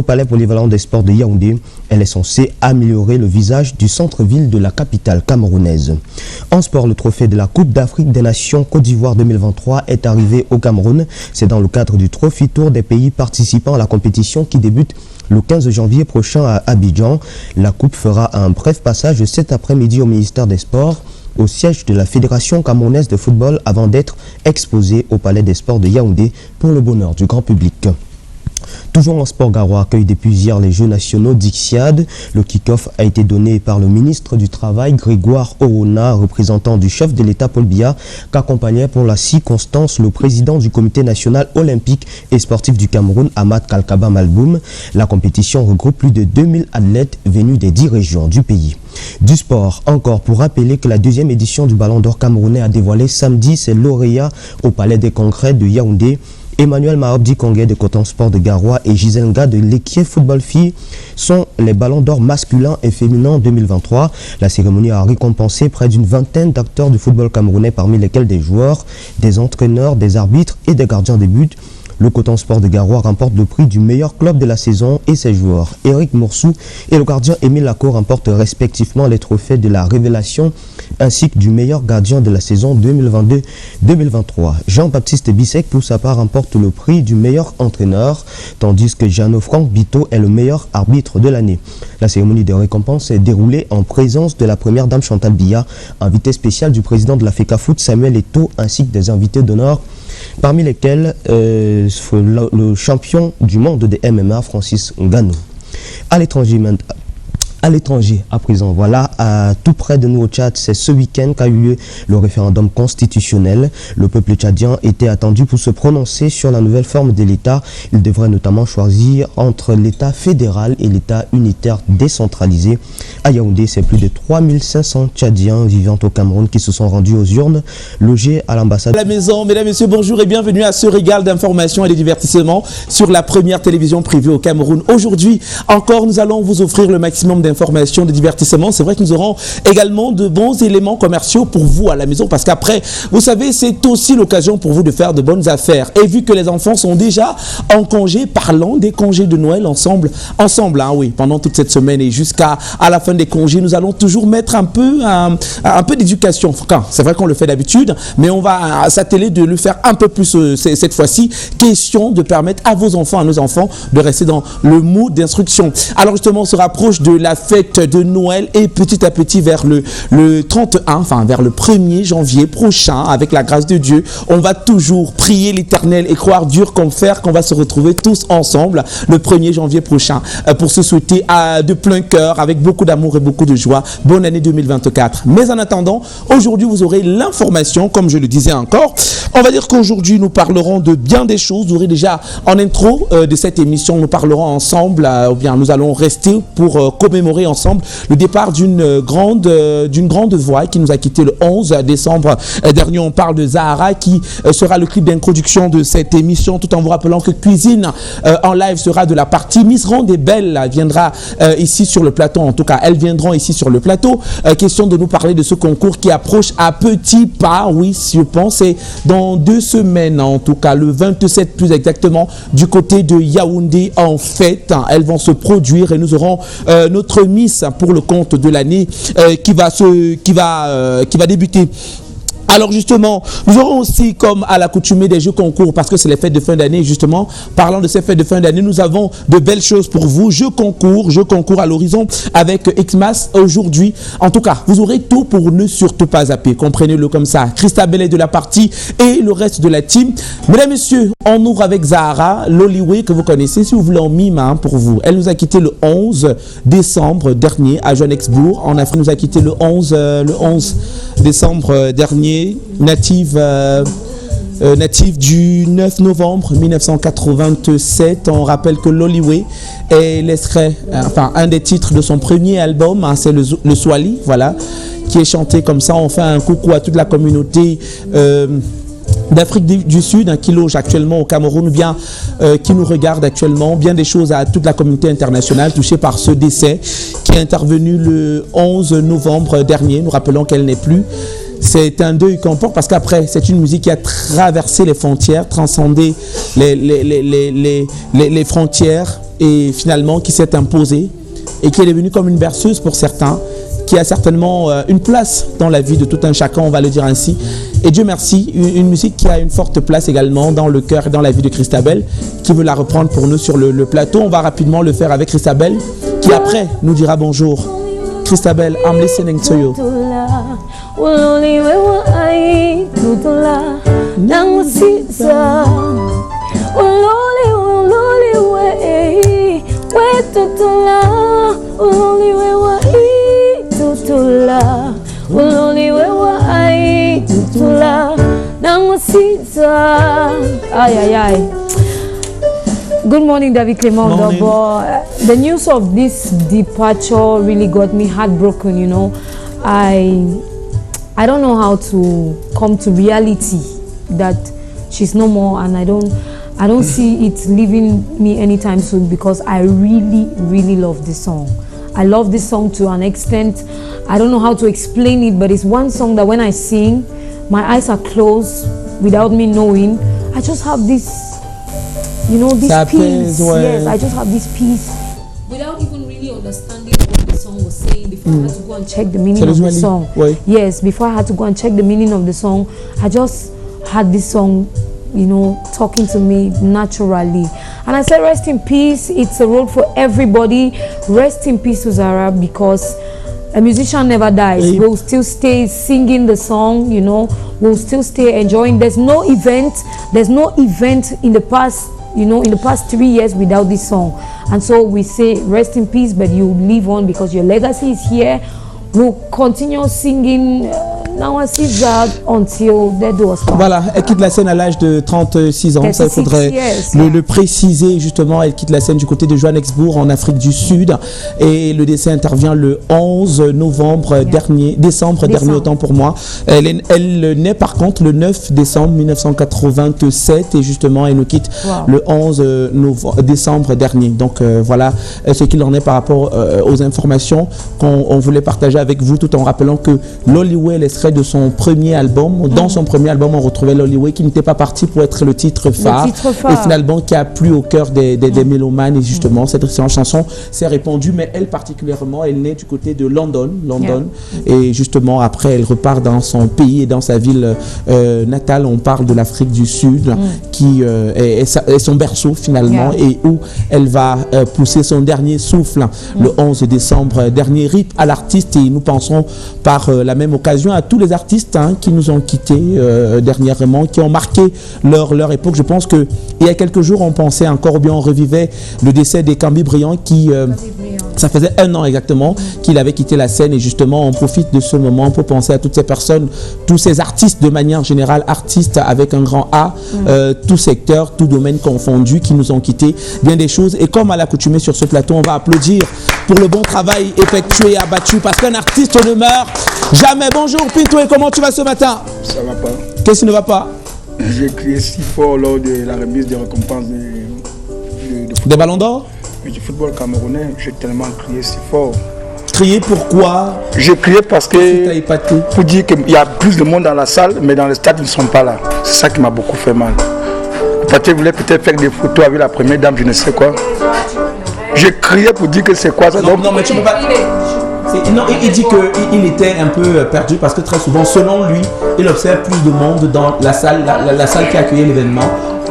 palais polyvalent des sports de Yaoundé. Elle est censée améliorer le visage du centre-ville de la capitale camerounaise. En sport, le trophée de la Coupe d'Afrique des Nations Côte d'Ivoire 2023 est arrivé au Cameroun. C'est dans le cadre du Trophy Tour des pays participants à la compétition qui débute le 15 janvier prochain à Abidjan. La Coupe fera un bref passage cet après-midi au ministère des Sports, au siège de la Fédération camerounaise de football, avant d'être exposée au Palais des Sports de Yaoundé pour le bonheur du grand public. Toujours en sport, Garoua accueille depuis hier les Jeux nationaux d'Ixiade. Le kick-off a été donné par le ministre du Travail, Grégoire Orona, représentant du chef de l'État Paul Biya, qu'accompagnait pour la circonstance le président du comité national olympique et sportif du Cameroun, Ahmad Kalkaba Malboum. La compétition regroupe plus de 2000 athlètes venus des 10 régions du pays. Du sport encore, pour rappeler que la deuxième édition du Ballon d'Or camerounais a dévoilé samedi ses lauréats au Palais des Congrès de Yaoundé. Emmanuel Mahabdi Kongé de Coton Sport de Garoua et Gisèle Nga de l'Équipe Football Filles sont les ballons d'or masculins et féminins 2023. La cérémonie a récompensé près d'une vingtaine d'acteurs du football camerounais, parmi lesquels des joueurs, des entraîneurs, des arbitres et des gardiens de but. Le Coton Sport de Garoua remporte le prix du meilleur club de la saison et ses joueurs, Eric Moursou et le gardien Émile Lacot, remportent respectivement les trophées de la révélation ainsi que du meilleur gardien de la saison 2022-2023. Jean-Baptiste Bissek, pour sa part, remporte le prix du meilleur entraîneur, tandis que Jeannot-Franck Bito est le meilleur arbitre de l'année. La cérémonie de récompense est déroulée en présence de la première dame Chantal Biya, invitée spéciale du président de la FECAFOOT Samuel Eto'o, ainsi que des invités d'honneur, parmi lesquels le champion du monde de MMA, Francis Ngannou. À l'étranger, à présent, voilà, tout près de nous au Tchad, c'est ce week-end qu'a eu lieu le référendum constitutionnel. Le peuple tchadien était attendu pour se prononcer sur la nouvelle forme de l'État. Il devrait notamment choisir entre l'État fédéral et l'État unitaire décentralisé. À Yaoundé, c'est plus de 3500 Tchadiens vivant au Cameroun qui se sont rendus aux urnes, logés à l'ambassade. À la maison, mesdames et messieurs, bonjour et bienvenue à ce régal d'informations et de divertissements sur la première télévision privée au Cameroun. Aujourd'hui, encore, nous allons vous offrir le maximum d'informations, de divertissement. C'est vrai que nous aurons également de bons éléments commerciaux pour vous à la maison, parce qu'après, vous savez, c'est aussi l'occasion pour vous de faire de bonnes affaires. Et vu que les enfants sont déjà en congé, parlons des congés de Noël ensemble, hein, oui, pendant toute cette semaine et jusqu'à la fin des congés, nous allons toujours mettre un peu d'éducation. C'est vrai qu'on le fait d'habitude, mais on va s'atteler de le faire un peu plus cette fois-ci. Question de permettre à vos enfants, à nos enfants, de rester dans le mood d'instruction. Alors justement, on se rapproche de la fête de Noël et petit à petit vers le 31, enfin vers le 1er janvier prochain, avec la grâce de Dieu, on va toujours prier l'Éternel et croire dur comme fer qu'on va se retrouver tous ensemble le 1er janvier prochain pour se souhaiter de plein cœur, avec beaucoup d'amour et beaucoup de joie, bonne année 2024. Mais en attendant, aujourd'hui vous aurez l'information, comme je le disais encore, On va dire qu'aujourd'hui, nous parlerons de bien des choses. Vous aurez déjà en intro de cette émission, nous parlerons ensemble, ou bien nous allons rester pour commémorer ensemble le départ d'une grande voix qui nous a quitté le 11 décembre dernier. On parle de Zahara qui sera le clip d'introduction de cette émission, tout en vous rappelant que Cuisine en live sera de la partie. Miss Rondebelle viendra ici sur le plateau, en tout cas elles viendront ici sur le plateau. Question de nous parler de ce concours qui approche à petits pas, oui je pense, c'est dans 2 semaines en tout cas, le 27 plus exactement, du côté de Yaoundé en fait. Elles vont se produire et nous aurons notre Miss pour le compte de l'année qui va débuter. Alors justement, nous aurons aussi, comme à l'accoutumée des jeux concours, parce que c'est les fêtes de fin d'année, justement, parlant de ces fêtes de fin d'année, nous avons de belles choses pour vous. Jeux concours à l'horizon avec Xmas aujourd'hui. En tout cas, vous aurez tout pour ne surtout pas zapper, comprenez-le comme ça. Christabel est de la partie et le reste de la team. Mesdames, messieurs, on ouvre avec Zahara, Loliwe que vous connaissez, si vous voulez en mime pour vous. Elle nous a quitté le 11 décembre dernier à Johannesburg. En Afrique, nous a quitté le 11 décembre dernier. Native du 9 novembre 1987. On rappelle que Loliwe est l'extrait, un des titres de son premier album, c'est le Swali, voilà, qui est chanté comme ça. On fait un coucou à toute la communauté d'Afrique du Sud, qui loge actuellement au Cameroun, bien qui nous regarde actuellement, bien des choses à toute la communauté internationale touchée par ce décès qui est intervenu le 11 novembre dernier. Nous rappelons qu'elle n'est plus. C'est un deuil qu'on porte parce qu'après, c'est une musique qui a traversé les frontières, transcendé les frontières et finalement qui s'est imposée et qui est devenue comme une berceuse pour certains, qui a certainement une place dans la vie de tout un chacun, on va le dire ainsi. Et Dieu merci, une musique qui a une forte place également dans le cœur et dans la vie de Christabel, qui veut la reprendre pour nous sur le plateau. On va rapidement le faire avec Christabel, qui après nous dira bonjour. Christabel, I'm listening to you. Good morning, David Clement. The news of this departure really got me heartbroken, you know. I don't know how to come to reality that she's no more, and I don't see it leaving me anytime soon, because I really love this song. I love this song to an extent. I don't know how to explain it, but it's one song that when I sing, my eyes are closed without me knowing. I just have this, you know, this peace. Yes, I just have this peace without even really understanding what the song was saying before I had to go and check the meaning of the song. Yes, before I had to go and check the meaning of the song, I just had this song, you know, talking to me naturally. And I said, rest in peace. It's a road for everybody. Rest in peace to Zahara, because a musician never dies. We'll still stay singing the song, you know. We'll still stay enjoying. There's no event in the past, you know, in the past 3 years without this song. And so we say, rest in peace, but you live on because your legacy is here. We'll continue singing Now I see that until dead was found. Voilà, elle quitte la scène à l'âge de 36 ans, ça il faudrait le préciser justement. Elle quitte la scène du côté de Johannesburg en Afrique du Sud et le décès intervient le 11 décembre dernier, autant pour moi. Elle naît par contre le 9 décembre 1987 et justement elle nous quitte le 11 décembre dernier. Donc voilà ce qu'il en est par rapport aux informations qu'on voulait partager avec vous, tout en rappelant que Loliwe, l'extrait de son premier album, dans son premier album on retrouvait Loliwe qui n'était pas parti pour être le titre phare, et finalement qui a plu au cœur des mélomanes, et justement cette chanson s'est répandue, mais elle particulièrement, elle naît du côté de London, et justement après elle repart dans son pays et dans sa ville natale. On parle de l'Afrique du Sud qui est son berceau finalement, et où elle va pousser son dernier souffle le 11 décembre dernier. RIP à l'artiste, et nous pensons par la même occasion à tous les artistes qui nous ont quittés dernièrement, qui ont marqué leur époque. Je pense qu'il y a quelques jours on pensait encore, ou bien on revivait le décès des Cambi Briand qui ça faisait 1 an exactement qu'il avait quitté la scène et justement on profite de ce moment pour penser à toutes ces personnes, tous ces artistes de manière générale, artistes avec un grand A, tout secteur, tout domaine confondu qui nous ont quittés, bien des choses. Et comme à l'accoutumée sur ce plateau, on va applaudir pour le bon travail effectué et abattu parce qu'un artiste ne meurt jamais. Bonjour Pinto, et comment tu vas ce matin? Ça va pas. Qu'est-ce qui ne va pas? J'ai crié si fort lors de la remise des récompenses des ballons d'or du football camerounais. J'ai tellement crié si fort. Crier pourquoi? J'ai crié parce que pour dire qu'il y a plus de monde dans la salle, mais dans le stade ils ne sont pas là. C'est ça qui m'a beaucoup fait mal. Parce que voulait peut-être faire des photos avec la première dame, je ne sais quoi. J'ai crié pour dire que c'est quoi ça. Non, mais tu peux pas. Non, il dit qu'il était un peu perdu parce que très souvent, selon lui, il observe plus de monde dans la salle, la salle qui accueillait l'événement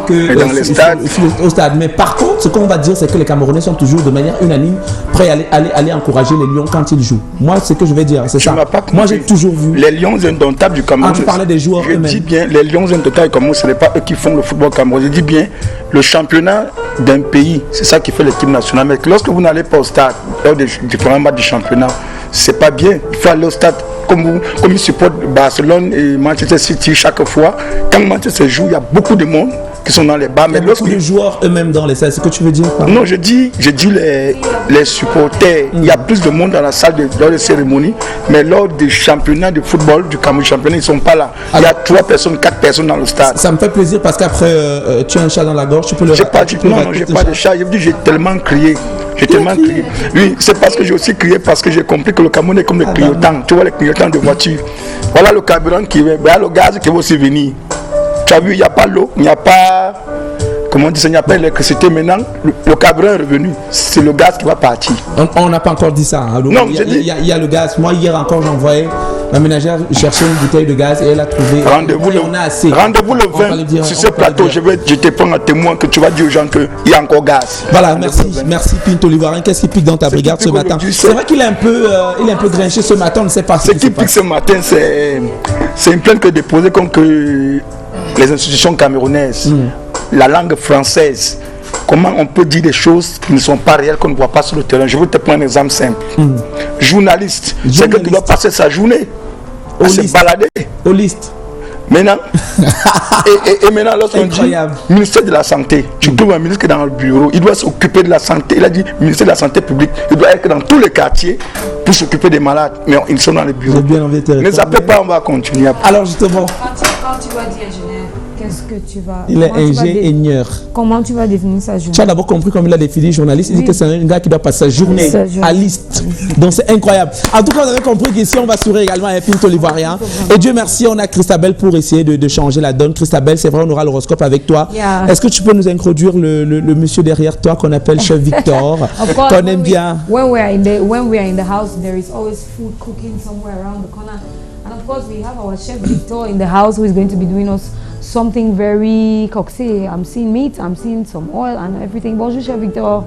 que dans le stade. Au stade. Mais par contre, ce qu'on va dire, c'est que les Camerounais sont toujours de manière unanime prêts à aller encourager les Lions quand ils jouent. Moi, c'est ce que je vais dire, c'est ça. Moi, j'ai toujours vu. Les Lions indomptables du Cameroun. Ah, tu parlais des joueurs eux-mêmes. Je dis bien, les Lions indomptables du Cameroun, ce n'est pas eux qui font le football camerounais. Je dis bien, le championnat d'un pays, c'est ça qui fait l'équipe nationale. Mais lorsque vous n'allez pas au stade, lors des différents matchs du championnat, c'est pas bien. Il faut aller au stade comme ils supportent Barcelone et Manchester City chaque fois. Quand Manchester joue, il y a beaucoup de monde qui sont dans les bars. Mais beaucoup de joueurs eux-mêmes dans les salles, c'est ce que tu veux dire? Non, je dis les supporters. Il y a plus de monde dans la salle lors des cérémonies, mais lors des championnats de football du Cameroun, ils ne sont pas là. Il y a 3 personnes, 4 personnes dans le stade. Ça me fait plaisir parce qu'après, tu as un chat dans la gorge, tu peux le raconter. Non, j'ai pas de chat. J'ai tellement crié. J'ai tellement crié. Oui, c'est parce que j'ai aussi crié parce que j'ai compris que le Cameroun est comme le clignotants. Tu vois les clignotants de voiture. Voilà le carburant qui vient. Il y a le gaz qui va aussi venir. Tu as vu, il n'y a pas l'eau, il n'y a pas, comment on dit ça, il n'y a pas l'électricité. Maintenant, le carburant est revenu. C'est le gaz qui va partir. On n'a pas encore dit ça. Hein. Non, il y a le gaz. Moi, hier encore, j'envoyais ma ménagère chercher une bouteille de gaz et elle a trouvé. Rendez-vous le 20 sur ce plateau. Je te prends un témoin que tu vas dire aux gens qu'il y a encore gaz. Voilà, merci Pinto Livoirien. Qu'est-ce qui pique dans ta brigade ce matin? C'est vrai qu'il est un peu grinché ce matin, on ne sait pas ce qui pique ce matin, c'est une plainte que déposée contre les institutions camerounaises, la langue française. Comment on peut dire des choses qui ne sont pas réelles, qu'on ne voit pas sur le terrain? Je vais te prendre un exemple simple. Journaliste, c'est que tu dois passer sa journée à se balader. Au liste. Maintenant, et maintenant, lorsqu'on dit ministère de la Santé, tu trouves un ministre qui est dans le bureau, il doit s'occuper de la santé. Il a dit ministère de la Santé publique, il doit être dans tous les quartiers pour s'occuper des malades. Mais ils sont dans les bureaux. Ne zappez pas, on va continuer. Alors justement, quand tu vas dire ingénieur, qu'est-ce que tu vas... Il est ingénieur. Comment tu vas définir sa journée? Tu as d'abord compris comme il a défini journaliste. Il dit que c'est un gars qui doit passer sa journée à liste. Donc c'est incroyable. En tout cas, vous avez compris qu'ici, on va sourire également à Pinto Livoirien. Et Dieu merci, on a Christabel pour essayer de changer la donne. Christabel, c'est vrai, on aura l'horoscope avec toi. Yeah. Est-ce que tu peux nous introduire le monsieur derrière toi qu'on appelle Chef Victor, qu'on aime bien? When we are in the house, there is always food cooking somewhere around the corner. And of course, we have our Chef Victor in the house who is going to be doing us something very coxy. I'm seeing meat, I'm seeing some oil and everything. Bonjour Chef Victor.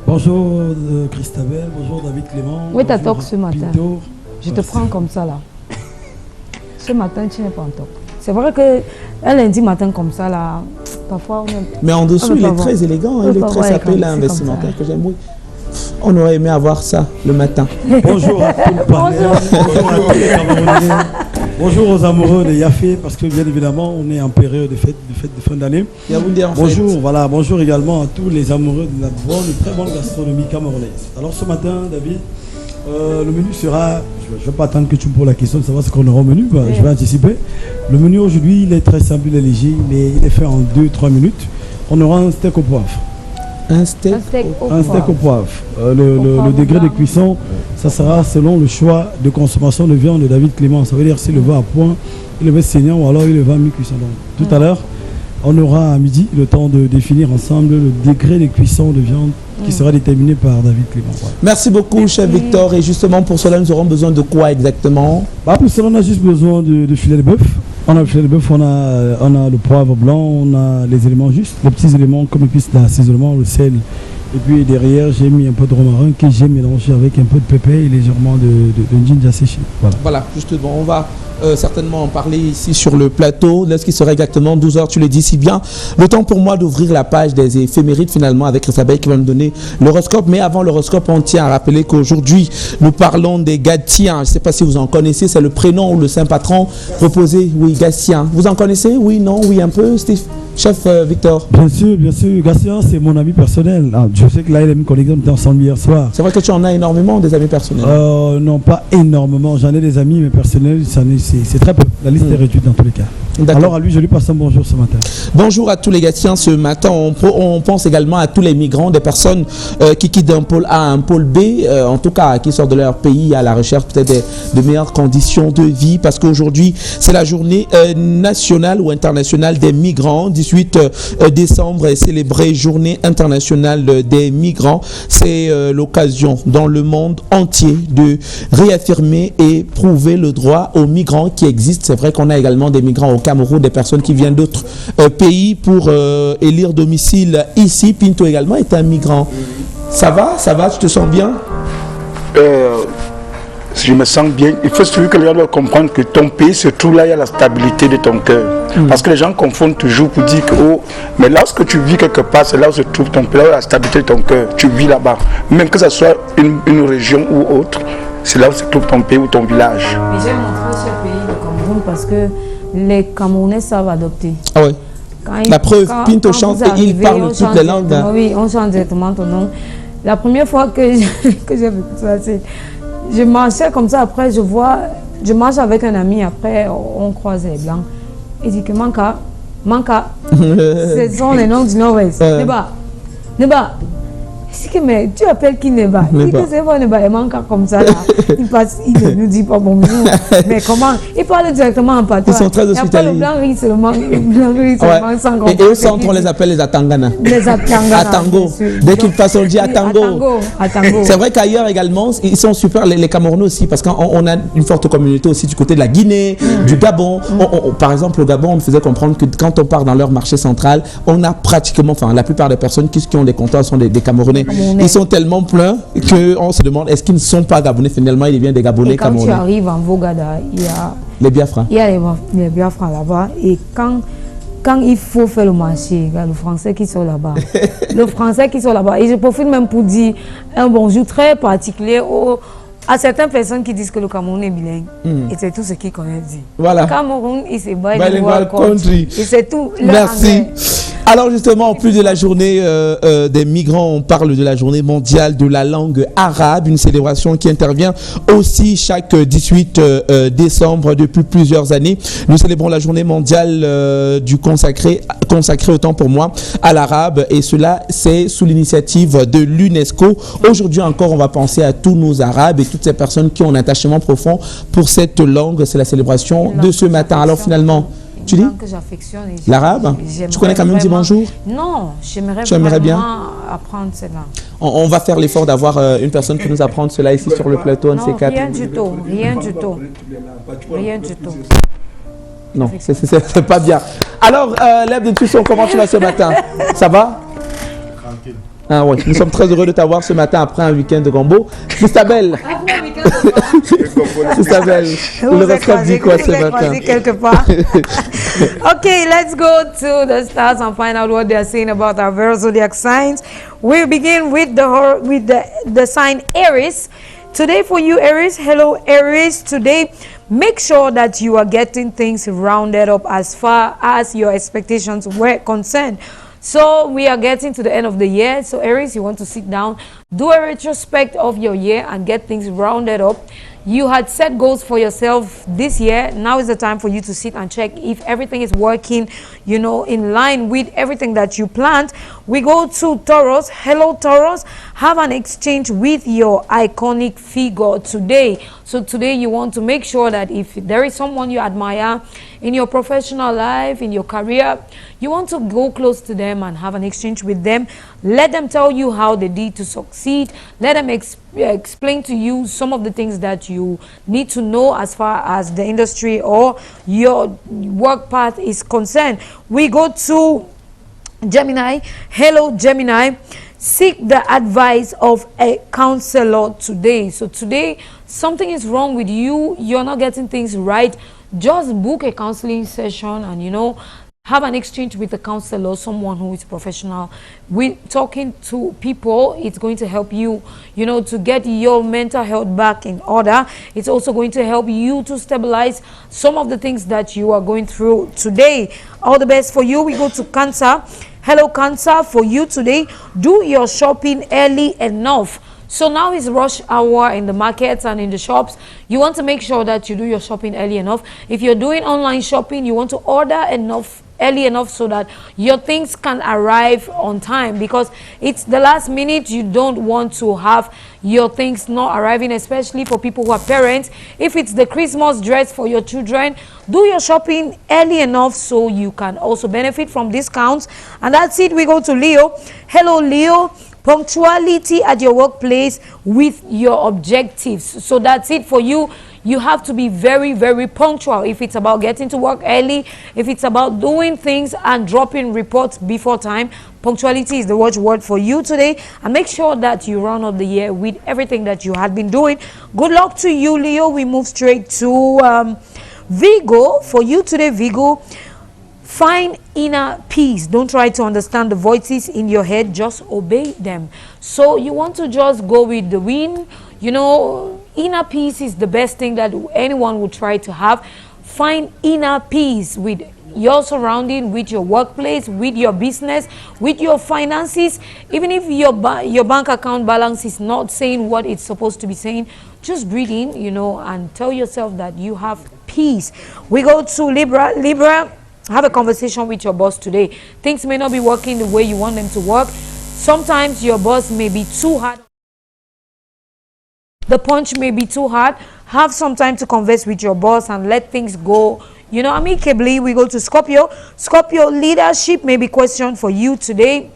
Bonjour Christabel, bonjour David Clément. Où est ta toque ce matin? Pinto. Je te prends comme ça là. Ce matin, tu n'es pas en toque. C'est vrai que un lundi matin comme ça là, parfois on est... Mais en dessous, il est très élégant, il est très sapé là, investimentaire que j'aime. Oui. On aurait aimé avoir ça le matin. Bonjour à tous les partenaires, bonjour à tous les Camerounais, bonjour aux amoureux de Yafé, parce que bien évidemment on est en période de fête de fin d'année. Bonjour, voilà, bonjour également à tous les amoureux de la très bonne gastronomie camerounaise. Alors ce matin, David, le menu sera, je ne vais pas attendre que tu me poses la question de savoir ce qu'on aura au menu, je vais anticiper. Le menu aujourd'hui, il est très simple, il est léger, il est fait en 2-3 minutes. On aura un steak au poivre. Un steak au poivre. Le degré de cuisson, ça sera selon le choix de consommation de viande de David Clément. Ça veut dire s'il le veut à point, il le veut saignant ou alors il le veut à mi-cuisson. Tout à l'heure, on aura à midi le temps de définir ensemble le degré de cuisson de viande qui sera déterminé par David Clément. Ouais. Merci beaucoup, Chef Victor. Et justement, pour cela, nous aurons besoin de quoi exactement? Pour cela, on a juste besoin de filet de bœuf. On a le filet de bœuf, on a le poivre blanc, on a les éléments justes, les petits éléments comme épices d'assaisonnement, le sel Et puis derrière, j'ai mis un peu de romarin que j'ai mélangé avec un peu de pépé et légèrement de ginger séché. Voilà, justement, on va certainement en parler ici sur le plateau. Là, ce qui serait exactement 12 h, tu le dis si bien. Le temps pour moi d'ouvrir la page des éphémérides finalement avec Isabelle qui va nous donner l'horoscope. Mais avant l'horoscope, on tient à rappeler qu'aujourd'hui, nous parlons des Gatiens. Je ne sais pas si vous en connaissez, c'est le prénom ou le saint patron proposé. Oui, Gatien. Vous en connaissez? Oui, non, oui, un peu, Steve? Chef Victor. Bien sûr, Gatien, c'est mon ami personnel. Ah, je sais que là, il est connecté, on était ensemble hier soir. C'est vrai que tu en as énormément des amis personnels? Non, pas énormément. J'en ai des amis, mais personnels, c'est très peu. La liste est réduite dans tous les cas. Alors à lui, je lui passe un bonjour ce matin. Bonjour à tous les Gatiens. Ce matin, on pense également à tous les migrants, des personnes qui quittent d'un pôle A à un pôle B, en tout cas qui sortent de leur pays à la recherche peut-être de meilleures conditions de vie, parce qu'aujourd'hui, c'est la journée nationale ou internationale des migrants. 18 décembre est célébrée journée internationale des migrants. C'est l'occasion dans le monde entier de réaffirmer et prouver le droit aux migrants qui existent. C'est vrai qu'on a également des migrants au Cameroun, des personnes qui viennent d'autres pays pour élire domicile ici. Pinto également est un migrant. Ça va, tu te sens bien? Je me sens bien. Il faut surtout que les gens doivent comprendre que ton pays se trouve là, il y a la stabilité de ton cœur. Parce que les gens confondent toujours pour dire que, oh, mais lorsque tu vis quelque part, c'est là où se trouve ton pays, là où la stabilité de ton cœur. Tu vis là-bas. Même que ce soit une région ou autre, c'est là où se trouve ton pays ou ton village. Mais j'ai montré ce pays, le Cameroun, parce que les Camerounais savent adopter. Ah ouais. La preuve, Pinto chante et il parle toutes les langues. Oui, on chante directement ton nom. La première fois que j'ai vu ça, c'est... Je marchais comme ça, après je marche avec un ami, après on croise les blancs. Il dit que Manka, ce sont les noms du Nord-Ouest. Neba. Mais tu appelles qui Neba? Il dit que c'est pas Neba, il manque comme ça là. Il ne nous dit pas bonjour. Mais comment? Il parle directement en patois. Ils sont très hospitaliers. Le blanc rit seulement, sans comprendre. Et au centre, on les appelle les Atangana. Les Atangana. Atango. Dès qu'ils passent, on dit Atango. C'est vrai qu'ailleurs également, ils sont super, les Camerounais aussi, parce qu'on a une forte communauté aussi du côté de la Guinée, du Gabon. Par exemple, au Gabon, on faisait comprendre que quand on part dans leur marché central, on a pratiquement, enfin, la plupart des personnes qui ont des comptoirs sont des Camerounais. Ils sont tellement pleins qu'on se demande est-ce qu'ils ne sont pas Gabonais. Finalement, ils deviennent des Gabonais Camerounais. Quand tu arrives en Vogada, il y a les Biafra. Il y a les Biafra là-bas. Et quand il faut faire le marché, il y a le Français qui sont là-bas. Le Français qui sont là-bas. Et je profite même pour dire un bonjour très particulier à certaines personnes qui disent que le Cameroun est bilingue. Et c'est tout ce qu'ils connaissent. Voilà. Cameroun, c'est bilingual country. Et c'est tout. Merci. Alors justement, en plus de la journée des migrants, on parle de la journée mondiale de la langue arabe, une célébration qui intervient aussi chaque 18 décembre depuis plusieurs années. Nous célébrons la journée mondiale du consacrée autant pour moi à l'arabe, et cela c'est sous l'initiative de l'UNESCO. Aujourd'hui encore, on va penser à tous nos arabes et toutes ces personnes qui ont un attachement profond pour cette langue. C'est la célébration de ce matin. Alors finalement, tu dis l'arabe? Tu connais quand même dire bonjour? Non, j'aimerais bien apprendre cela. On va faire l'effort d'avoir une personne qui nous apprend cela ici sur le plateau. Non, rien du tout. Non, c'est pas bien. Alors, Lève de Tusson, comment tu vas ce matin? Ça va? Tranquille. Ah ouais, nous sommes très heureux de t'avoir ce matin après un week-end de gombo. Christabelle. Christabelle, le reste dit quoi ce matin? Quelque part. Okay, let's go to the stars and find out what they are saying about our various zodiac signs. We begin with the sign Aries. Today for you, Aries. Hello, Aries. Today, make sure that you are getting things rounded up as far as your expectations were concerned. So we are getting to the end of the year. So Aries, you want to sit down, do a retrospect of your year and get things rounded up. You had set goals for yourself this year. Now is the time for you to sit and check if everything is working, you know, in line with everything that you planned. We go to Taurus. Hello, Taurus. Have an exchange with your iconic figure today. So today you want to make sure that if there is someone you admire in your professional life, in your career, you want to go close to them and have an exchange with them. Let them tell you how they did to succeed. Let them explain to you some of the things that you need to know as far as the industry or your work path is concerned. We go to Gemini. Hello, Gemini. seek the advice of a counselor today. So today, something is wrong with you, you're not getting things right, just book a counseling session and, you know, have an exchange with a counselor, someone who is professional. With talking to people, it's going to help you, you know, to get your mental health back in order. It's also going to help you to stabilize some of the things that you are going through today. All the best for you. We go to Cancer. Hello, Cancer. For you today, do your shopping early enough. So now is rush hour in the markets and in the shops. You want to make sure that you do your shopping early enough. If you're doing online shopping, you want to order early enough so that your things can arrive on time, because it's the last minute. You don't want to have your things not arriving, especially for people who are parents. If it's the Christmas dress for your children, do your shopping early enough so you can also benefit from discounts. And that's it. We go to Leo. Hello, Leo. Punctuality at your workplace with your objectives. So that's it for you. You have to be very, very punctual. If it's about getting to work early, if it's about doing things and dropping reports before time, punctuality is the watchword for you today. And make sure that you run up the year with everything that you had been doing. Good luck to you, Leo. We move straight to Virgo. For you today, Virgo, find inner peace. Don't try to understand the voices in your head, just obey them. So you want to just go with the wind. You know, inner peace is the best thing that anyone would try to have. Find inner peace with your surrounding, with your workplace, with your business, with your finances. Even if your bank account balance is not saying what it's supposed to be saying, just breathe in, you know, and tell yourself that you have peace. We go to Libra. Libra, have a conversation with your boss today. Things may not be working the way you want them to work. Sometimes your boss may be too hard. The punch may be too hard. Have some time to converse with your boss and let things go, you know, amicably. We go to Scorpio. Scorpio, leadership may be questioned for you today.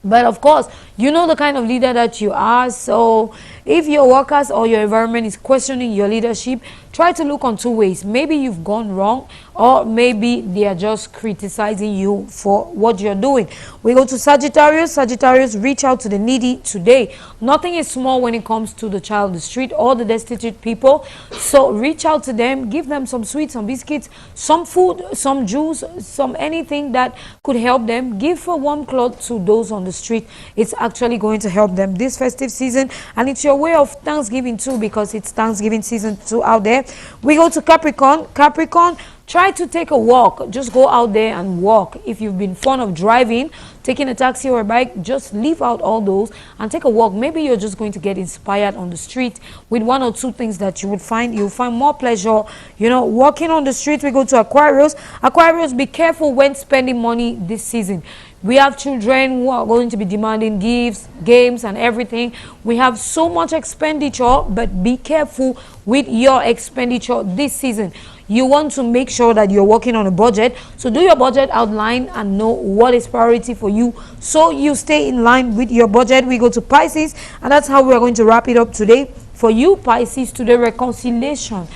But of course, you know the kind of leader that you are. So if your workers or your environment is questioning your leadership, try to look on two ways. Maybe you've gone wrong, or maybe they are just criticizing you for what you're doing. We go to Sagittarius. Sagittarius, reach out to the needy today. Nothing is small when it comes to the child of the street or the destitute people. So reach out to them, give them some sweets, some biscuits, some food, some juice, some anything that could help them. Give a warm cloth to those on the street. It's actually going to help them this festive season, and it's your way of Thanksgiving too, because it's Thanksgiving season too out there. We go to Capricorn. Capricorn, try to take a walk. Just go out there and walk. If you've been fond of driving, taking a taxi or a bike, just leave out all those and take a walk. Maybe you're just going to get inspired on the street with one or two things that you would find. You'll find more pleasure, you know, walking on the street. We go to Aquarius. Aquarius, be careful when spending money this season. We have children who are going to be demanding gifts, games, and everything. We have so much expenditure, but be careful with your expenditure this season. You want to make sure that you're working on a budget. So do your budget outline and know what is priority for you, so you stay in line with your budget. We go to Pisces, and that's how we're going to wrap it up today. For you, Pisces, today, reconciliation.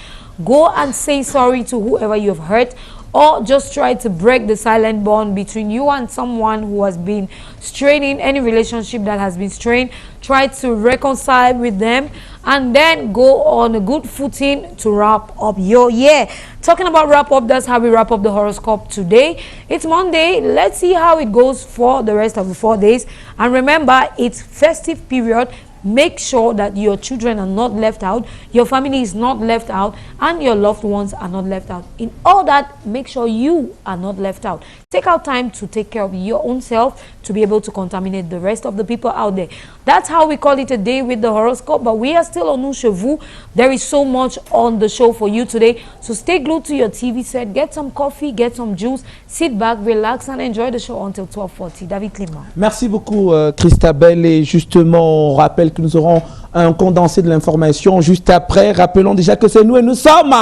Go and say sorry to whoever you have hurt, or just try to break the silent bond between you and someone who has been straining, any relationship that has been strained. Try to reconcile with them and then go on a good footing to wrap up your year. Talking about wrap up, that's how we wrap up the horoscope today. It's Monday. Let's see how it goes for the rest of the 4 days. And remember, it's festive period. Make sure that your children are not left out, your family is not left out, and your loved ones are not left out. In all that, make sure you are not left out. Take out time to take care of your own self to be able to contaminate the rest of the people out there. That's how we call it a day with the horoscope, but we are still on Nous Chez Vous. There is so much on the show for you today, so stay glued to your TV set, get some coffee, get some juice, sit back, relax, and enjoy the show until 12:40. David Clément. Merci beaucoup, Christabel. Et justement, on rappelle que nous aurons un condensé de l'information juste après. Rappelons déjà que c'est nous et nous sommes.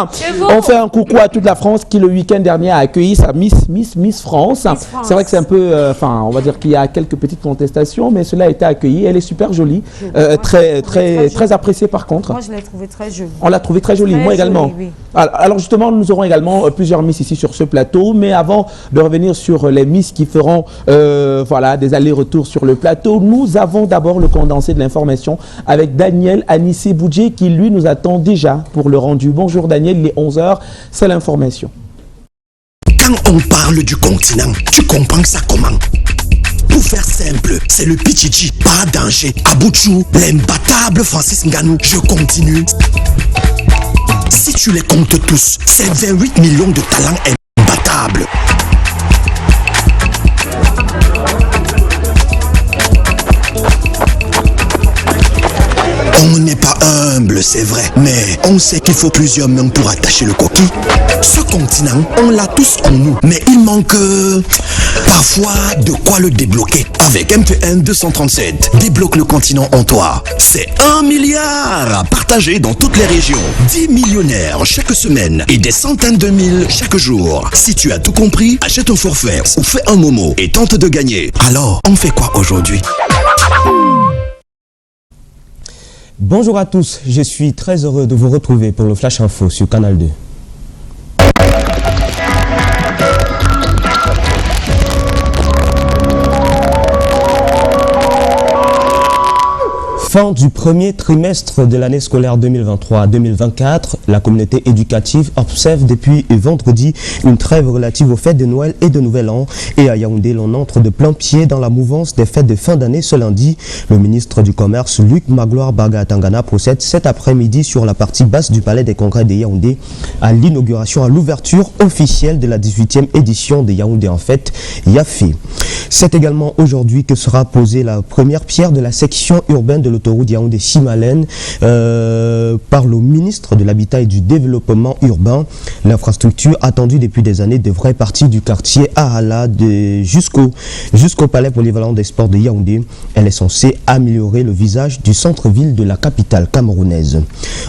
On fait un coucou à toute la France qui le week-end dernier a accueilli sa Miss France. C'est vrai que c'est un peu, on va dire qu'il y a quelques petites contestations, mais cela a été accueilli. Elle est super jolie, très appréciée par contre. Moi, je l'ai trouvée très jolie. On l'a trouvée très jolie, moi également. Oui. Alors justement, nous aurons également plusieurs Miss ici sur ce plateau, mais avant de revenir sur les Miss qui feront des allers-retours sur le plateau, nous avons d'abord le condensé de l'information avec Daniel Anissé Boudjé qui lui nous attend déjà pour le rendu. Bonjour Daniel, il est 11h, c'est l'information. Quand on parle du continent, tu comprends ça comment? Pour faire simple, c'est le Pichichi, pas danger. Abouchou, l'imbattable Francis Ngannou, je continue. Si tu les comptes tous, c'est 28 millions de talents imbattables. On n'est pas humble, c'est vrai, mais on sait qu'il faut plusieurs mains pour attacher le coquille. Ce continent, on l'a tous en nous, mais il manque parfois de quoi le débloquer. Avec MTN 237, débloque le continent en toi. C'est 1 milliard partagé dans toutes les régions. 10 millionnaires chaque semaine et des centaines de mille chaque jour. Si tu as tout compris, achète un forfait ou fais un Momo et tente de gagner. Alors, on fait quoi aujourd'hui? Bonjour à tous, je suis très heureux de vous retrouver pour le Flash Info sur Canal 2. Fin du premier trimestre de l'année scolaire 2023-2024, la communauté éducative observe depuis vendredi une trêve relative aux fêtes de Noël et de Nouvel An. Et à Yaoundé, l'on entre de plein pied dans la mouvance des fêtes de fin d'année ce lundi. Le ministre du Commerce, Luc Magloire Bagatangana, procède cet après-midi sur la partie basse du Palais des Congrès de Yaoundé à l'inauguration, à l'ouverture officielle de la 18e édition de Yaoundé en fête, Yafé. C'est également aujourd'hui que sera posée la première pierre de la section urbaine de l'autoroute Yaoundé-Simalène par le ministre de l'Habitat et du Développement urbain. L'infrastructure attendue depuis des années devrait partir du quartier Ahala jusqu'au palais polyvalent des sports de Yaoundé. Elle est censée améliorer le visage du centre-ville de la capitale camerounaise.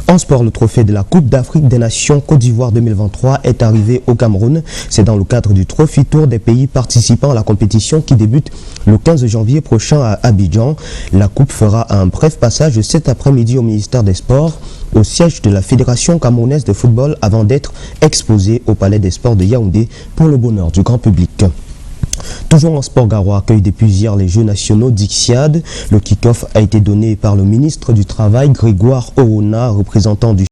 En sport, le trophée de la Coupe d'Afrique des Nations Côte d'Ivoire 2023 est arrivé au Cameroun. C'est dans le cadre du Trophy Tour des pays participants à la compétition qui débute le 15 janvier prochain à Abidjan. La Coupe fera un bref passage cet après-midi au ministère des Sports, au siège de la Fédération camerounaise de football, avant d'être exposée au Palais des Sports de Yaoundé pour le bonheur du grand public. Toujours en sport, Garoua accueille depuis hier les Jeux nationaux d'Ixiade. Le kick-off a été donné par le ministre du Travail, Grégoire Orona, représentant du